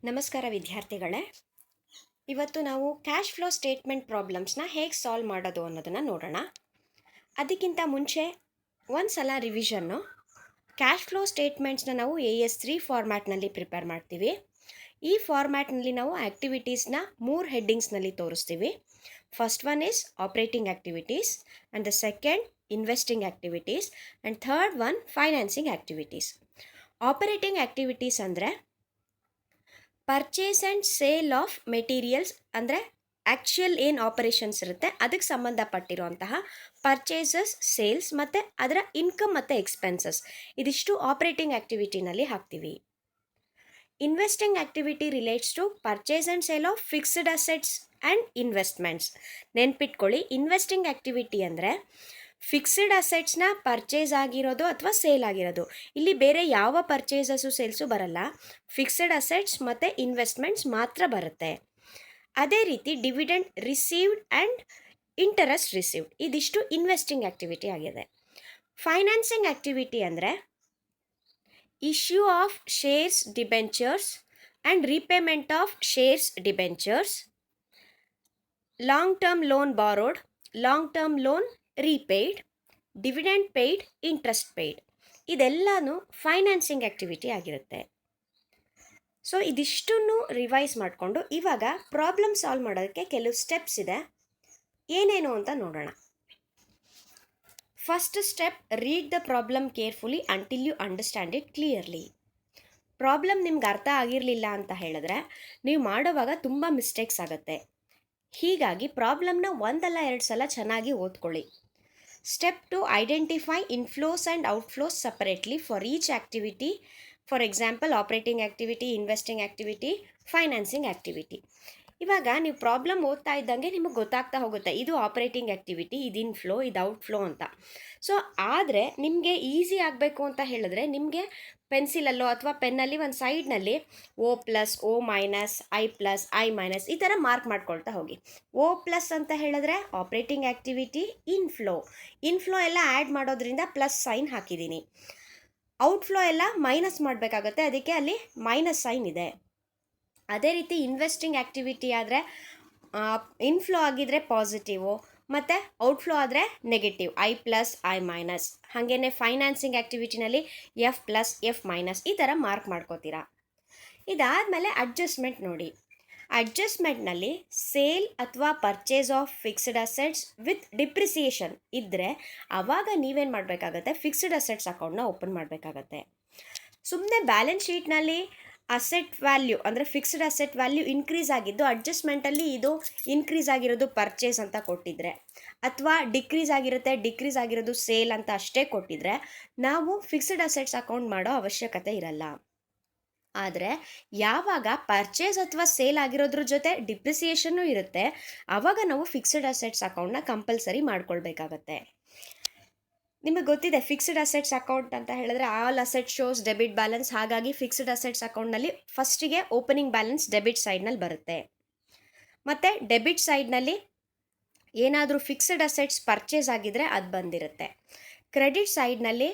ನಮಸ್ಕಾರ ವಿದ್ಯಾರ್ಥಿಗಳೇ. ಇವತ್ತು ನಾವು ಕ್ಯಾಶ್ ಫ್ಲೋ ಸ್ಟೇಟ್ಮೆಂಟ್ ಪ್ರಾಬ್ಲಮ್ಸ್ನ ಹೇಗೆ ಸಾಲ್ವ್ ಮಾಡೋದು ಅನ್ನೋದನ್ನು ನೋಡೋಣ. ಅದಕ್ಕಿಂತ ಮುಂಚೆ ಒಂದು ಸಲ ರಿವಿಷನ್ನು. ಕ್ಯಾಶ್ ಫ್ಲೋ ಸ್ಟೇಟ್ಮೆಂಟ್ಸ್ನ ನಾವು AS3 ಫಾರ್ಮ್ಯಾಟ್ನಲ್ಲಿ ಪ್ರಿಪೇರ್ ಮಾಡ್ತೀವಿ. ಈ ಫಾರ್ಮ್ಯಾಟ್ನಲ್ಲಿ ನಾವು ಆ್ಯಕ್ಟಿವಿಟೀಸ್ನ 3 ಹೆಡ್ಡಿಂಗ್ಸ್ನಲ್ಲಿ ತೋರಿಸ್ತೀವಿ. First one is operating activities, and the second investing activities, and third one financing activities. Operating activities ಅಂದರೆ purchase and sale of materials, ಅಂದರೆ ಆ್ಯಕ್ಚುಯಲ್ ಏನು ಆಪರೇಷನ್ಸ್ ಇರುತ್ತೆ ಅದಕ್ಕೆ ಸಂಬಂಧಪಟ್ಟಿರುವಂತಹ ಪರ್ಚೇಸಸ್, ಸೇಲ್ಸ್ ಮತ್ತು ಅದರ ಇನ್ಕಮ್ ಮತ್ತು ಎಕ್ಸ್ಪೆನ್ಸಸ್, ಇದಿಷ್ಟು ಆಪರೇಟಿಂಗ್ ಆ್ಯಕ್ಟಿವಿಟಿನಲ್ಲಿ ಹಾಕ್ತೀವಿ. Investing activity relates to purchase and sale of fixed assets and investments. ನೆನ್ಪಿಟ್ಕೊಳ್ಳಿ, ಇನ್ವೆಸ್ಟಿಂಗ್ ಆ್ಯಕ್ಟಿವಿಟಿ ಅಂದರೆ ಫಿಕ್ಸ್ಡ್ ಅಸೆಟ್ಸ್ನ ಪರ್ಚೇಸ್ ಆಗಿರೋದು ಅಥವಾ ಸೇಲ್ ಆಗಿರೋದು. ಇಲ್ಲಿ ಬೇರೆ ಯಾವ ಪರ್ಚೇಸಸ್ಸು ಸೇಲ್ಸು ಬರಲ್ಲ, ಫಿಕ್ಸ್ಡ್ ಅಸೆಟ್ಸ್ ಮತ್ತು ಇನ್ವೆಸ್ಟ್ಮೆಂಟ್ಸ್ ಮಾತ್ರ ಬರುತ್ತೆ. ಅದೇ ರೀತಿ dividend received and interest received, ಇದಿಷ್ಟು ಇನ್ವೆಸ್ಟಿಂಗ್ ಆ್ಯಕ್ಟಿವಿಟಿ ಆಗಿದೆ. ಫೈನಾನ್ಸಿಂಗ್ ಆ್ಯಕ್ಟಿವಿಟಿ ಅಂದರೆ issue of shares debentures and repayment of shares debentures, long term loan borrowed, long term loan ರೀಪೇಯ್ಡ್, dividend paid, interest paid, ಇದೆಲ್ಲನೂ financing activity ಆಗಿರುತ್ತೆ. So ಇದಿಷ್ಟನ್ನು revise ಮಾಡಿಕೊಂಡು ಇವಾಗ problem solve ಮಾಡೋದಕ್ಕೆ ಕೆಲವು ಸ್ಟೆಪ್ಸ್ ಇದೆ. ಏನೇನು ಅಂತ ನೋಡೋಣ. First step, read the problem carefully until you understand it clearly. Problem ನಿಮ್ಗೆ ಅರ್ಥ ಆಗಿರಲಿಲ್ಲ ಅಂತ ಹೇಳಿದ್ರೆ ನೀವು ಮಾಡೋವಾಗ ತುಂಬ ಮಿಸ್ಟೇಕ್ಸ್ ಆಗುತ್ತೆ. ಹೀಗಾಗಿ ಪ್ರಾಬ್ಲಮ್ನ ಒಂದಲ್ಲ 2 ಸಲ ಚೆನ್ನಾಗಿ ಓದ್ಕೊಳ್ಳಿ. Step 2, identify inflows and outflows separately for each activity. For example operating activity, investing activity, financing activity. ಇವಾಗ ನೀವು ಪ್ರಾಬ್ಲಮ್ ಓದ್ತಾ ಇದ್ದಂಗೆ ನಿಮಗೆ ಗೊತ್ತಾಗ್ತಾ ಹೋಗುತ್ತೆ, ಇದು ಆಪ್ರೇಟಿಂಗ್ ಆ್ಯಕ್ಟಿವಿಟಿ, ಇದು ಇನ್ಫ್ಲೋ, ಇದು ಔಟ್ಫ್ಲೋ ಅಂತ. ಸೊ ಆದರೆ ನಿಮಗೆ ಈಸಿ ಆಗಬೇಕು ಅಂತ ಹೇಳಿದ್ರೆ ನಿಮಗೆ ಪೆನ್ಸಿಲಲ್ಲೋ ಅಥವಾ ಪೆನ್ನಲ್ಲಿ ಒಂದು ಸೈಡ್ನಲ್ಲಿ O+, O-, I+, I-, ಈ ಥರ ಮಾರ್ಕ್ ಮಾಡ್ಕೊಳ್ತಾ ಹೋಗಿ. O+ ಅಂತ ಹೇಳಿದ್ರೆ ಆಪ್ರೇಟಿಂಗ್ ಆ್ಯಕ್ಟಿವಿಟಿ ಇನ್ಫ್ಲೋ, ಇನ್ಫ್ಲೋ ಎಲ್ಲ ಆ್ಯಡ್ ಮಾಡೋದ್ರಿಂದ ಪ್ಲಸ್ ಸೈನ್ ಹಾಕಿದ್ದೀನಿ. ಔಟ್ಫ್ಲೋ ಎಲ್ಲ ಮೈನಸ್ ಮಾಡಬೇಕಾಗುತ್ತೆ, ಅದಕ್ಕೆ ಅಲ್ಲಿ ಮೈನಸ್ ಸೈನ್ ಇದೆ. ಅದೇ ರೀತಿ ಇನ್ವೆಸ್ಟಿಂಗ್ ಆ್ಯಕ್ಟಿವಿಟಿ ಆದರೆ ಇನ್ಫ್ಲೋ ಆಗಿದ್ದರೆ ಪಾಸಿಟಿವು ಮತ್ತು ಔಟ್ಫ್ಲೋ ಆದರೆ ನೆಗೆಟಿವ್, I+, I-. ಹಾಗೆಯೇ ಫೈನಾನ್ಸಿಂಗ್ ಆ್ಯಕ್ಟಿವಿಟಿನಲ್ಲಿ F+, F-, ಈ ಥರ ಮಾರ್ಕ್ ಮಾಡ್ಕೋತೀರಾ. ಇದಾದಮೇಲೆ ಅಡ್ಜಸ್ಟ್ಮೆಂಟ್ ನೋಡಿ. ಅಡ್ಜಸ್ಟ್ಮೆಂಟ್ನಲ್ಲಿ ಸೇಲ್ ಅಥವಾ purchase of fixed assets with depreciation ಇದ್ದರೆ ಆವಾಗ ನೀವೇನು ಮಾಡಬೇಕಾಗತ್ತೆ, ಫಿಕ್ಸ್ಡ್ ಅಸೆಟ್ಸ್ ಅಕೌಂಟ್ನ ಓಪನ್ ಮಾಡಬೇಕಾಗತ್ತೆ. ಸುಮ್ಮನೆ ಬ್ಯಾಲೆನ್ಸ್ ಶೀಟ್ನಲ್ಲಿ ಅಸೆಟ್ ವ್ಯಾಲ್ಯೂ ಅಂದರೆ ಫಿಕ್ಸ್ಡ್ ಅಸೆಟ್ ವ್ಯಾಲ್ಯೂ ಇನ್ಕ್ರೀಸ್ ಆಗಿದ್ದು ಅಡ್ಜಸ್ಟ್ಮೆಂಟಲ್ಲಿ ಇದು ಇನ್ಕ್ರೀಸ್ ಆಗಿರೋದು ಪರ್ಚೇಸ್ ಅಂತ ಕೊಟ್ಟಿದ್ರೆ, ಅಥವಾ ಡಿಕ್ರೀಸ್ ಆಗಿರೋದು ಸೇಲ್ ಅಂತ ಅಷ್ಟೇ ಕೊಟ್ಟಿದ್ರೆ ನಾವು ಫಿಕ್ಸ್ಡ್ ಅಸೆಟ್ಸ್ ಅಕೌಂಟ್ ಮಾಡೋ ಅವಶ್ಯಕತೆ ಇರಲ್ಲ. ಆದರೆ ಯಾವಾಗ ಪರ್ಚೇಸ್ ಅಥವಾ ಸೇಲ್ ಆಗಿರೋದ್ರ ಜೊತೆ ಡಿಪ್ರಿಸಿಯೇಷನ್ನು ಇರುತ್ತೆ ಆವಾಗ ನಾವು ಫಿಕ್ಸ್ಡ್ ಅಸೆಟ್ಸ್ ಅಕೌಂಟ್ನ ಕಂಪಲ್ಸರಿ ಮಾಡ್ಕೊಳ್ಬೇಕಾಗತ್ತೆ. ನಿಮಗೆ ಗೊತ್ತಿದೆ, ಫಿಕ್ಸ್ಡ್ ಅಸೆಟ್ಸ್ ಅಕೌಂಟ್ ಅಂತ ಹೇಳಿದ್ರೆ all asset shows debit balance. ಹಾಗಾಗಿ ಫಿಕ್ಸ್ಡ್ ಅಸೆಟ್ಸ್ ಅಕೌಂಟ್ನಲ್ಲಿ ಫಸ್ಟಿಗೆ ಓಪನಿಂಗ್ ಬ್ಯಾಲೆನ್ಸ್ ಡೆಬಿಟ್ ಸೈಡ್ನಲ್ಲಿ ಬರುತ್ತೆ, ಮತ್ತು ಡೆಬಿಟ್ ಸೈಡ್ನಲ್ಲಿ ಏನಾದರೂ ಫಿಕ್ಸ್ಡ್ ಅಸೆಟ್ಸ್ ಪರ್ಚೇಸ್ ಆಗಿದ್ದರೆ ಅದು ಬಂದಿರುತ್ತೆ. ಕ್ರೆಡಿಟ್ ಸೈಡ್ನಲ್ಲಿ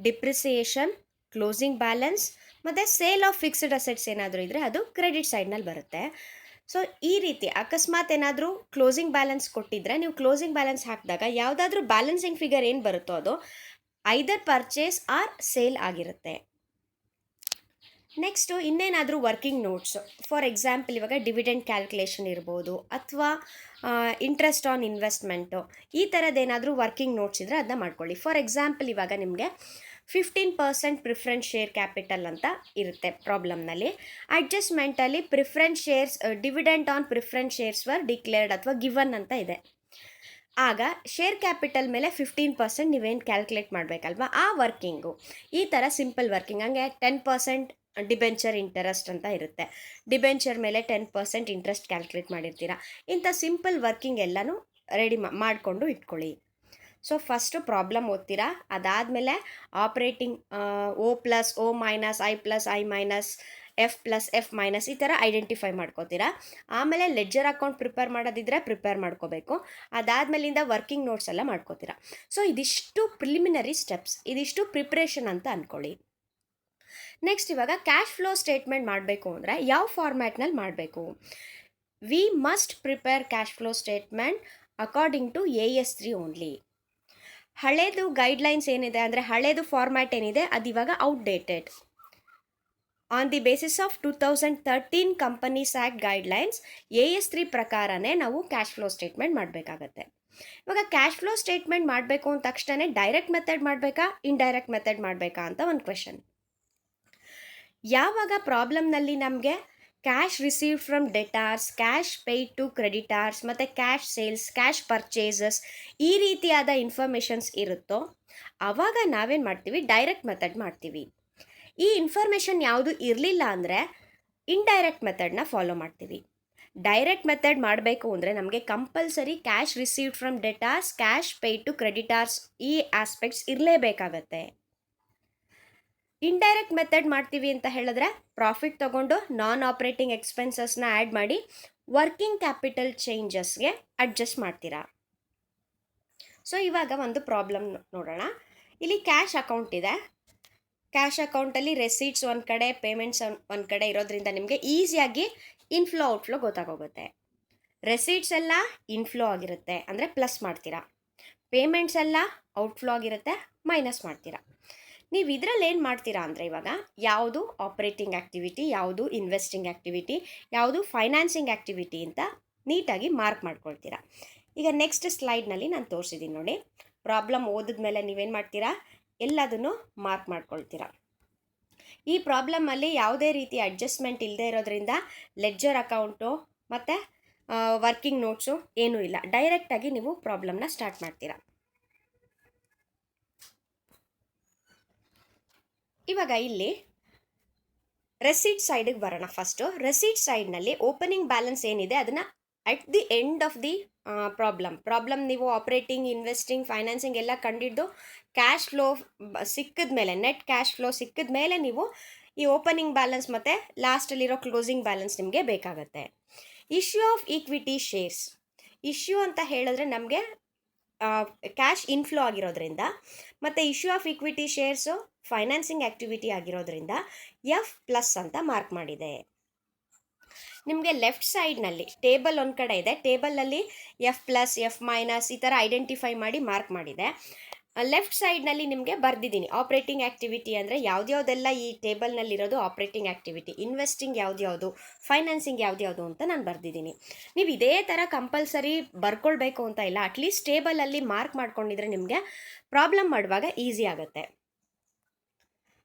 ಡಿಪ್ರಿಸಿಯೇಷನ್, ಕ್ಲೋಸಿಂಗ್ ಬ್ಯಾಲೆನ್ಸ್ ಮತ್ತು ಸೇಲ್ ಆಫ್ ಫಿಕ್ಸ್ಡ್ ಅಸೆಟ್ಸ್ ಏನಾದರೂ ಇದ್ದರೆ ಅದು ಕ್ರೆಡಿಟ್ ಸೈಡ್ನಲ್ಲಿ ಬರುತ್ತೆ. ಸೊ ಈ ರೀತಿ ಅಕಸ್ಮಾತ್ ಏನಾದರೂ ಕ್ಲೋಸಿಂಗ್ ಬ್ಯಾಲೆನ್ಸ್ ಕೊಟ್ಟಿದ್ದರೆ ನೀವು ಕ್ಲೋಸಿಂಗ್ ಬ್ಯಾಲೆನ್ಸ್ ಹಾಕಿದಾಗ ಯಾವುದಾದ್ರೂ ಬ್ಯಾಲೆನ್ಸಿಂಗ್ ಫಿಗರ್ ಏನು ಬರುತ್ತೋ ಅದು ಐದರ್ ಪರ್ಚೇಸ್ ಆರ್ ಸೇಲ್ ಆಗಿರುತ್ತೆ. ನೆಕ್ಸ್ಟು ಇನ್ನೇನಾದರೂ ವರ್ಕಿಂಗ್ ನೋಟ್ಸ್, ಫಾರ್ ಎಕ್ಸಾಂಪಲ್ ಇವಾಗ ಡಿವಿಡೆಂಡ್ ಕ್ಯಾಲ್ಕುಲೇಷನ್ ಇರ್ಬೋದು ಅಥವಾ ಇಂಟ್ರೆಸ್ಟ್ ಆನ್ ಇನ್ವೆಸ್ಟ್ಮೆಂಟು, ಈ ಥರದ್ದೇನಾದರೂ ವರ್ಕಿಂಗ್ ನೋಟ್ಸ್ ಇದ್ದರೆ ಅದನ್ನ ಮಾಡ್ಕೊಳ್ಳಿ. ಫಾರ್ ಎಕ್ಸಾಂಪಲ್ ಇವಾಗ ನಿಮಗೆ 15% ಪ್ರಿಫರೆನ್ಸ್ ಶೇರ್ ಕ್ಯಾಪಿಟಲ್ ಅಂತ ಇರುತ್ತೆ ಪ್ರಾಬ್ಲಮ್ನಲ್ಲಿ. ಅಡ್ಜಸ್ಟ್ಮೆಂಟಲ್ಲಿ preference shares, dividend on preference shares were declared ಅಥವಾ ಗಿವನ್ ಅಂತ ಇದೆ. ಆಗ ಶೇರ್ ಕ್ಯಾಪಿಟಲ್ ಮೇಲೆ 15% ನೀವೇನು ಕ್ಯಾಲ್ಕುಲೇಟ್ ಮಾಡಬೇಕಲ್ವಾ, ಆ ವರ್ಕಿಂಗು ಈ ಥರ ಸಿಂಪಲ್ ವರ್ಕಿಂಗ್. ಹಂಗೆ 10% ಡಿಬೆಂಚರ್ ಇಂಟರೆಸ್ಟ್ ಅಂತ ಇರುತ್ತೆ, ಡಿಬೆಂಚರ್ ಮೇಲೆ 10% ಇಂಟ್ರೆಸ್ಟ್ ಕ್ಯಾಲ್ಕುಲೇಟ್ ಮಾಡಿರ್ತೀರ. ಇಂಥ ಸಿಂಪಲ್ ವರ್ಕಿಂಗ್ ಎಲ್ಲನೂ ರೆಡಿ ಮಾಡಿಕೊಂಡು ಇಟ್ಕೊಳ್ಳಿ. ಸೊ ಫಸ್ಟು ಪ್ರಾಬ್ಲಮ್ ಓದ್ತೀರಾ, ಅದಾದಮೇಲೆ operating O+, O-, I+, I-, F+, F-, ಈ ಥರ ಐಡೆಂಟಿಫೈ ಮಾಡ್ಕೋತೀರಾ. ಆಮೇಲೆ ಲೆಡ್ಜರ್ ಅಕೌಂಟ್ ಪ್ರಿಪೇರ್ ಮಾಡೋದಿದ್ರೆ ಪ್ರಿಪೇರ್ ಮಾಡ್ಕೋಬೇಕು. ಅದಾದಮೇಲಿಂದ ವರ್ಕಿಂಗ್ ನೋಟ್ಸ್ ಎಲ್ಲ ಮಾಡ್ಕೋತೀರಾ. ಸೊ ಇದಿಷ್ಟು ಪ್ರಿಲಿಮಿನರಿ ಸ್ಟೆಪ್ಸ್, ಇದಿಷ್ಟು ಪ್ರಿಪ್ರೇಷನ್ ಅಂತ ಅಂದ್ಕೊಳ್ಳಿ. ನೆಕ್ಸ್ಟ್ ಇವಾಗ ಕ್ಯಾಶ್ ಫ್ಲೋ ಸ್ಟೇಟ್ಮೆಂಟ್ ಮಾಡಬೇಕು ಅಂದರೆ ಯಾವ ಫಾರ್ಮ್ಯಾಟ್ನಲ್ಲಿ ಮಾಡಬೇಕು? We must prepare cash flow statement according to AS3 only. ಹಳೇದು ಗೈಡ್ಲೈನ್ಸ್ ಏನಿದೆ ಅಂದರೆ ಹಳೇದು ಫಾರ್ಮ್ಯಾಟ್ ಏನಿದೆ ಅದು ಇವಾಗ outdated. On the basis of 2013 companies act guidelines AS3 ಪ್ರಕಾರನೇ ನಾವು ಕ್ಯಾಶ್ ಫ್ಲೋ ಸ್ಟೇಟ್ಮೆಂಟ್ ಮಾಡಬೇಕಾಗತ್ತೆ. ಇವಾಗ ಕ್ಯಾಶ್ ಫ್ಲೋ ಸ್ಟೇಟ್ಮೆಂಟ್ ಮಾಡಬೇಕು ಅಂದ ತಕ್ಷಣ ಡೈರೆಕ್ಟ್ ಮೆಥಡ್ ಮಾಡಬೇಕಾ ಇಂಡೈರೆಕ್ಟ್ ಮೆಥಡ್ ಮಾಡಬೇಕಾ ಅಂತ ಒಂದು ಕ್ವೆಶನ್. ಯಾವಾಗ ಪ್ರಾಬ್ಲಮ್ನಲ್ಲಿ ನಮಗೆ cash received from debtors, cash paid to creditors ಮತ್ತು ಕ್ಯಾಶ್ ಸೇಲ್ಸ್, ಕ್ಯಾಶ್ ಪರ್ಚೇಸಸ್ ಈ ರೀತಿಯಾದ ಇನ್ಫಾರ್ಮೇಷನ್ಸ್ ಇರುತ್ತೋ ಆವಾಗ ನಾವೇನು ಮಾಡ್ತೀವಿ, ಡೈರೆಕ್ಟ್ ಮೆಥಡ್ ಮಾಡ್ತೀವಿ. ಈ ಇನ್ಫಾರ್ಮೇಷನ್ ಯಾವುದು ಇರಲಿಲ್ಲ ಅಂದರೆ ಇಂಡೈರೆಕ್ಟ್ ಮೆಥಡ್ನ ಫಾಲೋ ಮಾಡ್ತೀವಿ. ಡೈರೆಕ್ಟ್ ಮೆಥಡ್ ಮಾಡಬೇಕು ಅಂದರೆ ನಮಗೆ compulsory cash received from debtors, cash paid to creditors ಈ ಆಸ್ಪೆಕ್ಟ್ಸ್ ಇರಲೇಬೇಕಾಗತ್ತೆ. ಇಂಡೈರೆಕ್ಟ್ ಮೆಥಡ್ ಮಾಡ್ತೀವಿ ಅಂತ ಹೇಳಿದ್ರೆ ಪ್ರಾಫಿಟ್ ತಗೊಂಡು ನಾನ್ ಆಪ್ರೇಟಿಂಗ್ ಎಕ್ಸ್ಪೆನ್ಸಸ್ನ ಆ್ಯಡ್ ಮಾಡಿ ವರ್ಕಿಂಗ್ ಕ್ಯಾಪಿಟಲ್ ಚೇಂಜಸ್ಗೆ ಅಡ್ಜಸ್ಟ್ ಮಾಡ್ತೀರಾ. ಸೊ ಇವಾಗ ಒಂದು ಪ್ರಾಬ್ಲಮ್ ನೋಡೋಣ. ಇಲ್ಲಿ ಕ್ಯಾಶ್ ಅಕೌಂಟ್ ಇದೆ. ಕ್ಯಾಶ್ ಅಕೌಂಟಲ್ಲಿ ರೆಸೀಟ್ಸ್ ಒಂದು ಕಡೆ, ಪೇಮೆಂಟ್ಸ್ ಒಂದು ಕಡೆ ಇರೋದ್ರಿಂದ ನಿಮಗೆ ಈಸಿಯಾಗಿ ಇನ್ಫ್ಲೋ ಔಟ್ಫ್ಲೋ ಗೊತ್ತಾಗೋಗುತ್ತೆ. ರೆಸೀಟ್ಸ್ ಎಲ್ಲ ಇನ್ಫ್ಲೋ ಆಗಿರುತ್ತೆ ಅಂದರೆ ಪ್ಲಸ್ ಮಾಡ್ತೀರಾ, ಪೇಮೆಂಟ್ಸ್ ಎಲ್ಲ ಔಟ್ಫ್ಲೋ ಆಗಿರುತ್ತೆ ಮೈನಸ್ ಮಾಡ್ತೀರಾ. ನೀವು ಇದರಲ್ಲಿ ಏನು ಮಾಡ್ತೀರಾ ಅಂದರೆ ಇವಾಗ ಯಾವುದು ಆಪ್ರೇಟಿಂಗ್ ಆ್ಯಕ್ಟಿವಿಟಿ, ಯಾವುದು ಇನ್ವೆಸ್ಟಿಂಗ್ ಆ್ಯಕ್ಟಿವಿಟಿ, ಯಾವುದು ಫೈನಾನ್ಸಿಂಗ್ ಆ್ಯಕ್ಟಿವಿಟಿ ಅಂತ ನೀಟಾಗಿ ಮಾರ್ಕ್ ಮಾಡ್ಕೊಳ್ತೀರಾ. ಈಗ ನೆಕ್ಸ್ಟ್ ಸ್ಲೈಡ್ನಲ್ಲಿ ನಾನು ತೋರಿಸಿದ್ದೀನಿ ನೋಡಿ. ಪ್ರಾಬ್ಲಮ್ ಓದಿದ್ಮೇಲೆ ನೀವೇನು ಮಾಡ್ತೀರಾ, ಎಲ್ಲದನ್ನು ಮಾರ್ಕ್ ಮಾಡ್ಕೊಳ್ತೀರಾ. ಈ ಪ್ರಾಬ್ಲಮಲ್ಲಿ ಯಾವುದೇ ರೀತಿ ಅಡ್ಜಸ್ಟ್ಮೆಂಟ್ ಇಲ್ಲದೆ ಇರೋದ್ರಿಂದ ಲೆಡ್ಜರ್ ಅಕೌಂಟು ಮತ್ತು ವರ್ಕಿಂಗ್ ನೋಟ್ಸು ಏನೂ ಇಲ್ಲ, ಡೈರೆಕ್ಟಾಗಿ ನೀವು ಪ್ರಾಬ್ಲಮ್ನ ಸ್ಟಾರ್ಟ್ ಮಾಡ್ತೀರಾ. ಇವಾಗ ಇಲ್ಲಿ ರೆಸೀಟ್ ಸೈಡಿಗೆ ಬರೋಣ. ಫಸ್ಟು ರೆಸೀಟ್ ಸೈಡ್ನಲ್ಲಿ ಓಪನಿಂಗ್ ಬ್ಯಾಲೆನ್ಸ್ ಏನಿದೆ ಅದನ್ನು at the end of the problem ನೀವು ಆಪ್ರೇಟಿಂಗ್, ಇನ್ವೆಸ್ಟಿಂಗ್, ಫೈನಾನ್ಸಿಂಗ್ ಎಲ್ಲ ಕಂಡಿದ್ದು ಕ್ಯಾಶ್ ಫ್ಲೋ ಸಿಕ್ಕಿದ ಮೇಲೆ, ನೆಟ್ ಕ್ಯಾಶ್ ಫ್ಲೋ ಸಿಕ್ಕಿದ ಮೇಲೆ ನೀವು ಈ ಓಪನಿಂಗ್ ಬ್ಯಾಲೆನ್ಸ್ ಮತ್ತು ಲಾಸ್ಟಲ್ಲಿರೋ ಕ್ಲೋಸಿಂಗ್ ಬ್ಯಾಲೆನ್ಸ್ ನಿಮಗೆ ಬೇಕಾಗತ್ತೆ. Issue of equity shares, issue ಅಂತ ಹೇಳಿದ್ರೆ ನಮಗೆ ಕ್ಯಾಶ್ ಇನ್ಫ್ಲೋ ಆಗಿರೋದ್ರಿಂದ ಮತ್ತು issue of equity shares financing activity ಆಗಿರೋದ್ರಿಂದ F+ ಅಂತ ಮಾರ್ಕ್ ಮಾಡಿದೆ. ನಿಮಗೆ ಲೆಫ್ಟ್ ಸೈಡ್ನಲ್ಲಿ ಟೇಬಲ್ ಒಂದು ಕಡೆ ಇದೆ, ಟೇಬಲಲ್ಲಿ F+, F- ಈ ಥರ ಐಡೆಂಟಿಫೈ ಮಾಡಿ ಮಾರ್ಕ್ ಮಾಡಿದೆ. ಲೆಫ್ಟ್ ಸೈಡ್ನಲ್ಲಿ ನಿಮಗೆ ಬರೆದಿದ್ದೀನಿ ಆಪ್ರೇಟಿಂಗ್ ಆ್ಯಕ್ಟಿವಿಟಿ ಅಂದರೆ ಯಾವುದ್ಯಾವುದೆಲ್ಲ ಈ ಟೇಬಲ್ನಲ್ಲಿರೋದು ಆಪ್ರೇಟಿಂಗ್ ಆ್ಯಕ್ಟಿವಿಟಿ, ಇನ್ವೆಸ್ಟಿಂಗ್ ಯಾವ್ದ್ಯಾವುದು, ಫೈನಾನ್ಸಿಂಗ್ ಯಾವ್ದ್ಯಾವುದು ಅಂತ ನಾನು ಬರೆದಿದ್ದೀನಿ. ನೀವು ಇದೇ ಥರ ಕಂಪಲ್ಸರಿ ಬರ್ಕೊಳ್ಬೇಕು ಅಂತ ಇಲ್ಲ, ಅಟ್ಲೀಸ್ಟ್ ಟೇಬಲಲ್ಲಿ ಮಾರ್ಕ್ ಮಾಡ್ಕೊಂಡಿದ್ರೆ ನಿಮಗೆ ಪ್ರಾಬ್ಲಮ್ ಮಾಡುವಾಗ ಈಸಿ ಆಗುತ್ತೆ.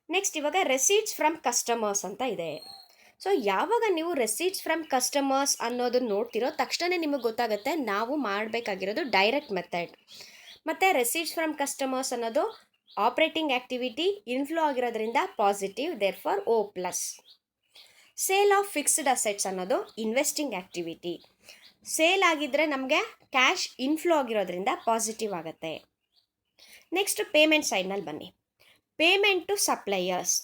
ನೆಕ್ಸ್ಟ್ ಇವಾಗ ರೆಸೀಟ್ಸ್ ಫ್ರಮ್ ಕಸ್ಟಮರ್ಸ್ ಅಂತ ಇದೆ. ಸೊ ಯಾವಾಗ ನೀವು ರೆಸೀಟ್ಸ್ ಫ್ರಮ್ ಕಸ್ಟಮರ್ಸ್ ಅನ್ನೋದನ್ನ ನೋಡ್ತಿರೋ ತಕ್ಷಣ ನಿಮಗೆ ಗೊತ್ತಾಗುತ್ತೆ ನಾವು ಮಾಡಬೇಕಾಗಿರೋದು ಡೈರೆಕ್ಟ್ ಮೆಥಡ್. ಮತ್ತು ರೆಸೀಟ್ಸ್ ಫ್ರಮ್ ಕಸ್ಟಮರ್ಸ್ ಅನ್ನೋದು ಆಪ್ರೇಟಿಂಗ್ ಆ್ಯಕ್ಟಿವಿಟಿ ಇನ್ಫ್ಲೋ ಆಗಿರೋದ್ರಿಂದ positive, therefore O+. Sale of fixed assets ಅನ್ನೋದು ಇನ್ವೆಸ್ಟಿಂಗ್ ಆ್ಯಕ್ಟಿವಿಟಿ, ಸೇಲ್ ಆಗಿದ್ದರೆ ನಮಗೆ ಕ್ಯಾಶ್ ಇನ್ಫ್ಲೋ ಆಗಿರೋದ್ರಿಂದ ಪಾಸಿಟಿವ್ ಆಗುತ್ತೆ. ನೆಕ್ಸ್ಟ್ ಪೇಮೆಂಟ್ ಸೈಡ್ನಲ್ಲಿ ಬನ್ನಿ. Payment to suppliers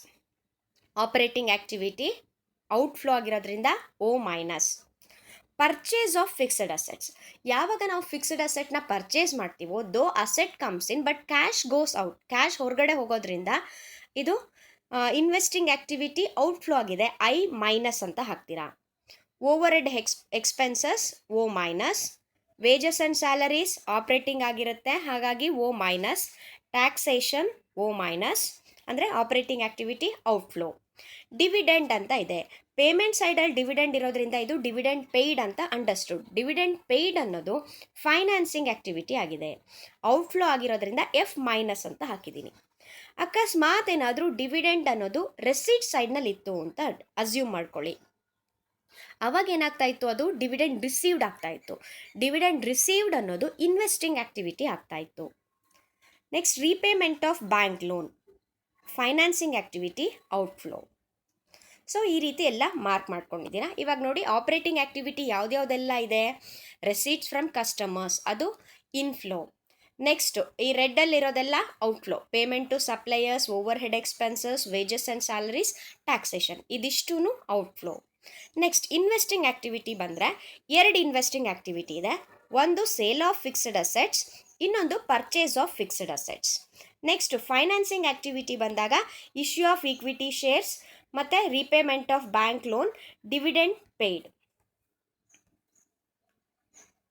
operating activity outflow ಆಗಿರೋದ್ರಿಂದ O-. Purchase of fixed assets, ಯಾವಾಗ ನಾವು ಫಿಕ್ಸ್ಡ್ ಅಸೆಟ್ನ ಪರ್ಚೇಸ್ ಮಾಡ್ತೀವೋ though asset comes in but cash goes out, cash ಹೊರಗಡೆ ಹೋಗೋದ್ರಿಂದ ಇದು ಇನ್ವೆಸ್ಟಿಂಗ್ ಆ್ಯಕ್ಟಿವಿಟಿ ಔಟ್ಫ್ಲೋ ಆಗಿದೆ, I- ಅಂತ ಹಾಕ್ತೀರಾ. Over head expenses O-. Wages and salaries operating ಆಗಿರುತ್ತೆ ಹಾಗಾಗಿ O-. ಟ್ಯಾಕ್ಸೇಷನ್ O-, ಅಂದರೆ ಆಪ್ರೇಟಿಂಗ್ ಆ್ಯಕ್ಟಿವಿಟಿ ಔಟ್ಫ್ಲೋ. ಡಿವಿಡೆಂಡ್ ಅಂತ ಇದೆ, ಪೇಮೆಂಟ್ ಸೈಡಲ್ಲಿ ಡಿವಿಡೆಂಡ್ ಇರೋದ್ರಿಂದ ಇದು ಡಿವಿಡೆಂಡ್ ಪೇಯ್ಡ್ ಅಂತ ಅಂಡರ್ಸ್ಟುಡ್. ಡಿವಿಡೆಂಡ್ ಪೇಯ್ಡ್ ಅನ್ನೋದು ಫೈನಾನ್ಸಿಂಗ್ ಆ್ಯಕ್ಟಿವಿಟಿ ಆಗಿದೆ, ಔಟ್ಫ್ಲೋ ಆಗಿರೋದ್ರಿಂದ F- ಅಂತ ಹಾಕಿದ್ದೀನಿ. ಅಕಸ್ಮಾತ್ ಏನಾದರೂ ಡಿವಿಡೆಂಡ್ ಅನ್ನೋದು ರೆಸೀಟ್ ಸೈಡ್ನಲ್ಲಿ ಇತ್ತು ಅಂತ ಅಸ್ಯೂಮ್ ಮಾಡ್ಕೊಳ್ಳಿ, ಅವಾಗ ಏನಾಗ್ತಾ ಇತ್ತು, ಅದು ಡಿವಿಡೆಂಡ್ ರಿಸೀವ್ಡ್ ಆಗ್ತಾ ಇತ್ತು. ಡಿವಿಡೆಂಡ್ ರಿಸೀವ್ಡ್ ಅನ್ನೋದು ಇನ್ವೆಸ್ಟಿಂಗ್ ಆ್ಯಕ್ಟಿವಿಟಿ ಆಗ್ತಾ ಇತ್ತು. Next repayment of bank loan financing activity outflow. So ಈ ರೀತಿ ಎಲ್ಲ ಮಾರ್ಕ್ ಮಾಡ್ಕೊಂಡಿದ್ದೀರಾ. ಇವಾಗ ನೋಡಿ ಆಪ್ರೇಟಿಂಗ್ ಆ್ಯಕ್ಟಿವಿಟಿ ಯಾವುದ್ಯಾವುದೆಲ್ಲ ಇದೆ, ರೆಸೀಟ್ಸ್ ಫ್ರಮ್ ಕಸ್ಟಮರ್ಸ್ ಅದು ಇನ್ಫ್ಲೋ. ನೆಕ್ಸ್ಟು ಈ ರೆಡ್ಡಲ್ಲಿರೋದೆಲ್ಲ outflow, payment to suppliers, overhead expenses, wages and salaries, taxation ಇದಿಷ್ಟೂ ಔಟ್ಫ್ಲೋ. ನೆಕ್ಸ್ಟ್ ಇನ್ವೆಸ್ಟಿಂಗ್ ಆ್ಯಕ್ಟಿವಿಟಿ ಬಂದರೆ 2 ಇನ್ವೆಸ್ಟಿಂಗ್ ಆ್ಯಕ್ಟಿವಿಟಿ ಇದೆ, ಒಂದು ಸೇಲ್ ಆಫ್ ಫಿಕ್ಸ್ಡ್ ಅಸೆಟ್ಸ್, ಇನ್ನೊಂದು purchase of fixed assets. Next financing activity ಬಂದಾಗ issue of equity shares ಮತ್ತು repayment of bank loan, dividend paid.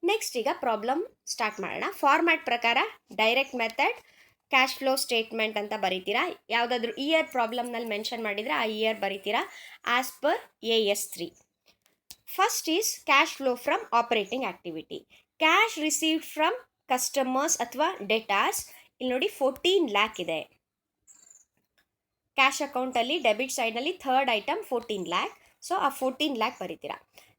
Next ಈಗ problem start ಮಾಡೋಣ. Format ಪ್ರಕಾರ direct method, cash flow statement ಅಂತ ಬರೀತೀರಾ. ಯಾವುದಾದ್ರೂ ಇಯರ್ ಪ್ರಾಬ್ಲಮ್ನಲ್ಲಿ ಮೆನ್ಷನ್ ಮಾಡಿದರೆ ಆ ಇಯರ್ ಬರೀತೀರಾ as per AS3. First is cash flow from operating activity. Cash received from customers ಅಥವಾ ಡೆಟಾರ್ಸ್. ಇಲ್ಲಿ ನೋಡಿ 14 lakh ಇದೆ ಕ್ಯಾಶ್ ಅಕೌಂಟಲ್ಲಿ. ಡೆಬಿಟ್ ಸೈಡ್ನಲ್ಲಿ ಥರ್ಡ್ ಐಟಮ್ 14 lakh. ಸೊ ಆ 14 lakh ಬರೀತೀರಾ.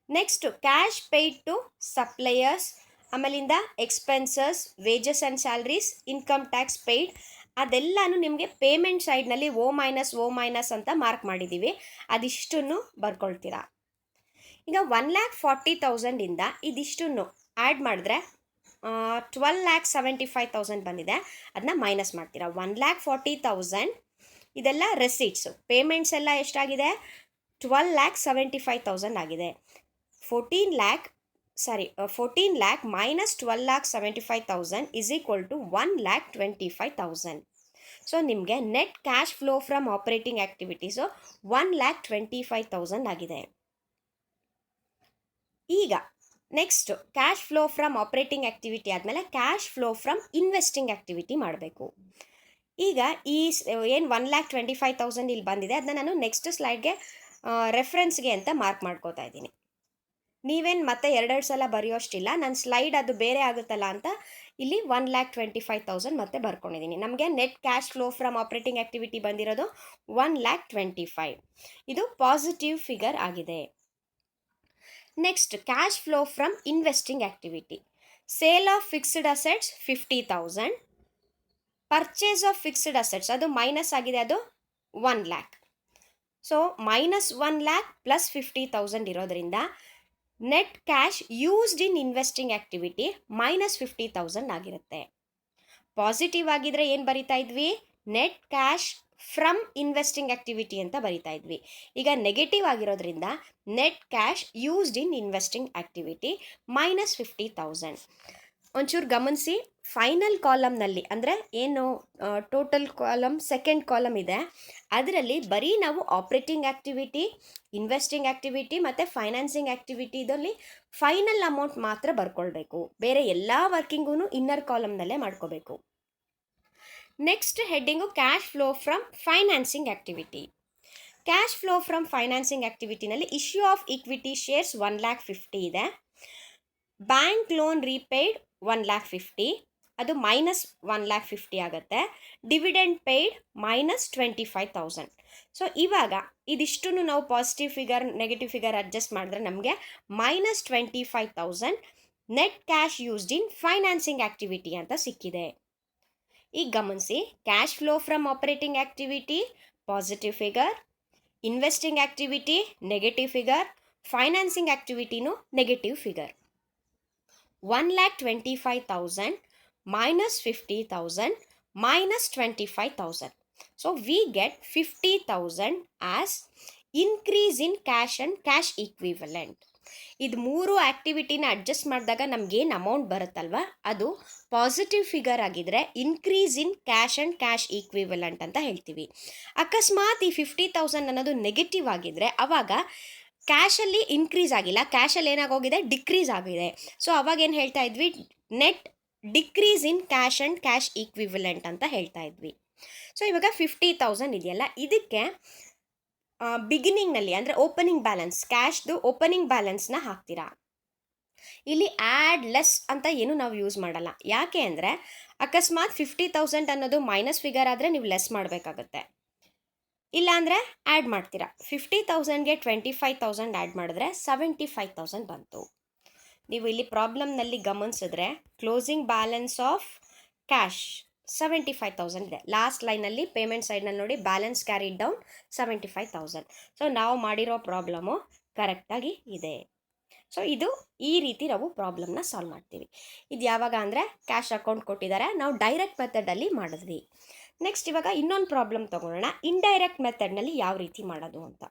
Next cash paid to suppliers, ಆಮೇಲಿಂದ expenses, wages and salaries, income tax paid, ಅದೆಲ್ಲನೂ ನಿಮಗೆ ಪೇಮೆಂಟ್ ಸೈಡ್ನಲ್ಲಿ O ಮೈನಸ್ ಅಂತ ಮಾರ್ಕ್ ಮಾಡಿದ್ದೀವಿ. ಅದಿಷ್ಟನ್ನು ಬರ್ಕೊಳ್ತೀರಾ. ಈಗ 1,40,000 ಇಂದ ಇದಿಷ್ಟನ್ನು ಆ್ಯಡ್ ಮಾಡಿದ್ರೆ 12,75,000 ಬಂದಿದೆ. ಅದನ್ನ ಮೈನಸ್ ಮಾಡ್ತೀರಾ. 1,40,000 ಇದೆಲ್ಲ ರೆಸಿಟ್ಸು. ಪೇಮೆಂಟ್ಸ್ ಎಲ್ಲ ಎಷ್ಟಾಗಿದೆ? 12,75,000 ಆಗಿದೆ. 14 lakh minus 12,75,000 is equal to 1,25,000. So ನಿಮಗೆ net cash flow from operating activities 1,25,000 ಆಗಿದೆ. ಈಗ next cash flow from operating activity ಆದಮೇಲೆ cash flow from investing activity ಮಾಡಬೇಕು. ಈಗ ಈ ಏನು 1,25,000 ಇಲ್ಲಿ ಬಂದಿದೆ ಅದನ್ನ ನಾನು ನೆಕ್ಸ್ಟ್ ಸ್ಲೈಡ್ಗೆ ರೆಫರೆನ್ಸ್ಗೆ ಅಂತ ಮಾರ್ಕ್ ಮಾಡ್ಕೋತಾ ಇದ್ದೀನಿ. ನೀವೇನು ಮತ್ತೆ 2 ಸಲ ಬರೆಯೋಷ್ಟಿಲ್ಲ. ನನ್ನ ಸ್ಲೈಡ್ ಅದು ಬೇರೆ ಆಗುತ್ತಲ್ಲ ಅಂತ ಇಲ್ಲಿ 1,25,000 ಮತ್ತೆ ಬರ್ಕೊಂಡಿದ್ದೀನಿ. ನಮಗೆ net cash flow from operating activity ಬಂದಿರೋದು 1,25,000. ಇದು ಪಾಸಿಟಿವ್ ಫಿಗರ್ ಆಗಿದೆ. Next cash flow from investing activity. Sale of fixed assets 50,000. Purchase of fixed assets ಅದು ಮೈನಸ್ ಆಗಿದೆ, ಅದು 1 lakh. ಸೊ -1 lakh ಪ್ಲಸ್ 50,000 ಇರೋದ್ರಿಂದ ನೆಟ್ ಕ್ಯಾಶ್ ಯೂಸ್ಡ್ ಇನ್ ಇನ್ವೆಸ್ಟಿಂಗ್ ಆ್ಯಕ್ಟಿವಿಟಿ -50,000 ಆಗಿರುತ್ತೆ. Positive ಆಗಿದ್ರೆ ಏನು ಬರಿತಾ ಇದ್ವಿ? Net cash from investing activity ಅಂತ ಬರಿತಾ ಇದ್ವಿ. ಈಗ ನೆಗೆಟಿವ್ ಆಗಿರೋದ್ರಿಂದ ನೆಟ್ ಕ್ಯಾಶ್ ಯೂಸ್ಡ್ ಇನ್ ಇನ್ವೆಸ್ಟಿಂಗ್ ಆ್ಯಕ್ಟಿವಿಟಿ -50,000. ಒಂಚೂರು ಗಮನಿಸಿ, ಫೈನಲ್ ಕಾಲಮ್ನಲ್ಲಿ ಅಂದರೆ ಏನು ಟೋಟಲ್ ಕಾಲಮ್ ಸೆಕೆಂಡ್ ಕಾಲಮ್ ಇದೆ ಅದರಲ್ಲಿ ಬರೀ ನಾವು ಆಪ್ರೇಟಿಂಗ್ ಆ್ಯಕ್ಟಿವಿಟಿ, ಇನ್ವೆಸ್ಟಿಂಗ್ ಆ್ಯಕ್ಟಿವಿಟಿ ಮತ್ತು ಫೈನಾನ್ಸಿಂಗ್ ಆ್ಯಕ್ಟಿವಿಟಿ ಇದರಲ್ಲಿ ಫೈನಲ್ ಅಮೌಂಟ್ ಮಾತ್ರ ಬರ್ಕೊಳ್ಬೇಕು. ಬೇರೆ ಎಲ್ಲ ವರ್ಕಿಂಗೂ ಇನ್ನರ್ ಕಾಲಮ್ನಲ್ಲೇ ಮಾಡ್ಕೋಬೇಕು. Next heading cash flow from financing activity. Cash flow from financing ಆ್ಯಕ್ಟಿವಿಟಿನಲ್ಲಿ ಇಶ್ಯೂ ಆಫ್ ಈಕ್ವಿಟಿ ಶೇರ್ಸ್ 1,50,000 ಇದೆ. ಬ್ಯಾಂಕ್ ಲೋನ್ ರೀಪೇಯ್ಡ್ 1,50,000, ಅದು -1,50,000 ಆಗುತ್ತೆ. Dividend paid -25,000. ಸೊ ಇವಾಗ ಇದಿಷ್ಟನ್ನು ನಾವು positive figure negative figure adjust ಮಾಡಿದ್ರೆ ನಮಗೆ -25,000 net cash used in financing activity ಅಂತ ಸಿಕ್ಕಿದೆ. ಈಗ ಗಮನಿಸಿ, cash flow from operating activity positive figure, investing activity negative figure, financing ಆ್ಯಕ್ಟಿವಿಟಿನೂ negative figure. 1,25,000 -50,000 -25,000. So we get 50,000 as increase in cash and cash equivalent. ಇದು 3 ಆ್ಯಕ್ಟಿವಿಟಿನ adjust ಮಾಡಿದಾಗ ನಮಗೇನು amount ಬರುತ್ತಲ್ವ ಅದು positive figure ಆಗಿದ್ರೆ increase in cash and cash equivalent ಅಂತ ಹೇಳ್ತೀವಿ. ಅಕಸ್ಮಾತ್ ಈ 50,000 ಅನ್ನೋದು ನೆಗೆಟಿವ್ ಆಗಿದ್ರೆ ಅವಾಗ ಕ್ಯಾಶಲ್ಲಿ ಇನ್ಕ್ರೀಸ್ ಆಗಿಲ್ಲ, ಕ್ಯಾಶಲ್ಲಿ ಏನಾಗೋಗಿದೆ? ಡಿಕ್ರೀಸ್ ಆಗಿದೆ. ಸೊ ಅವಾಗೇನು ಹೇಳ್ತಾ ಇದ್ವಿ? Net decrease in cash and cash equivalent ಅಂತ ಹೇಳ್ತಾ ಇದ್ವಿ. ಸೊ ಇವಾಗ 50,000 ಇದೆಯಲ್ಲ, ಇದಕ್ಕೆ ಬಿಗಿನಿಂಗ್ನಲ್ಲಿ ಅಂದರೆ ಓಪನಿಂಗ್ ಬ್ಯಾಲೆನ್ಸ್, ಕ್ಯಾಶ್ದು ಓಪನಿಂಗ್ ಬ್ಯಾಲೆನ್ಸ್ನ ಹಾಕ್ತೀರಾ. ಇಲ್ಲಿ ಆ್ಯಡ್ ಲೆಸ್ ಅಂತ ಏನು ನಾವು ಯೂಸ್ ಮಾಡಲ್ಲ. ಯಾಕೆ ಅಂದರೆ ಅಕಸ್ಮಾತ್ 50,000 ಅನ್ನೋದು ಮೈನಸ್ ಫಿಗರ್ ಆದರೆ ನೀವು ಲೆಸ್ ಮಾಡಬೇಕಾಗುತ್ತೆ, ಇಲ್ಲಾಂದರೆ ಆ್ಯಡ್ ಮಾಡ್ತೀರಾ. 50,000ಗೆ 25,000 ಆ್ಯಡ್ ಮಾಡಿದ್ರೆ 75,000 ಬಂತು. ನೀವು ಇಲ್ಲಿ ಪ್ರಾಬ್ಲಮ್ನಲ್ಲಿ ಗಮನಿಸಿದ್ರೆ ಕ್ಲೋಸಿಂಗ್ ಬ್ಯಾಲೆನ್ಸ್ ಆಫ್ ಕ್ಯಾಶ್ 75,000 ಇದೆ. ಲಾಸ್ಟ್ ಲೈನಲ್ಲಿ ಪೇಮೆಂಟ್ ಸೈಡ್ನಲ್ಲಿ ನೋಡಿ ಬ್ಯಾಲೆನ್ಸ್ ಕ್ಯಾರಿಡ್ ಡೌನ್ 75,000. ಸೊ ನಾವು ಮಾಡಿರೋ ಪ್ರಾಬ್ಲಮು ಕರೆಕ್ಟಾಗಿ ಇದೆ. ಸೊ ಇದು ಈ ರೀತಿ ನಾವು ಪ್ರಾಬ್ಲಮ್ನ ಸಾಲ್ವ್ ಮಾಡ್ತೀವಿ. ಇದು ಯಾವಾಗ ಅಂದರೆ ಕ್ಯಾಶ್ ಅಕೌಂಟ್ ಕೊಟ್ಟಿದ್ದಾರೆ, ನಾವು ಡೈರೆಕ್ಟ್ ಮೆಥಡಲ್ಲಿ ಮಾಡಿದ್ವಿ. ನೆಕ್ಸ್ಟ್ ಇವಾಗ ಇನ್ನೊಂದು ಪ್ರಾಬ್ಲಮ್ ತಗೊಳ್ಳೋಣ, ಇಂಡೈರೆಕ್ಟ್ ಮೆಥಡ್ನಲ್ಲಿ ಯಾವ ರೀತಿ ಮಾಡೋದು ಅಂತ.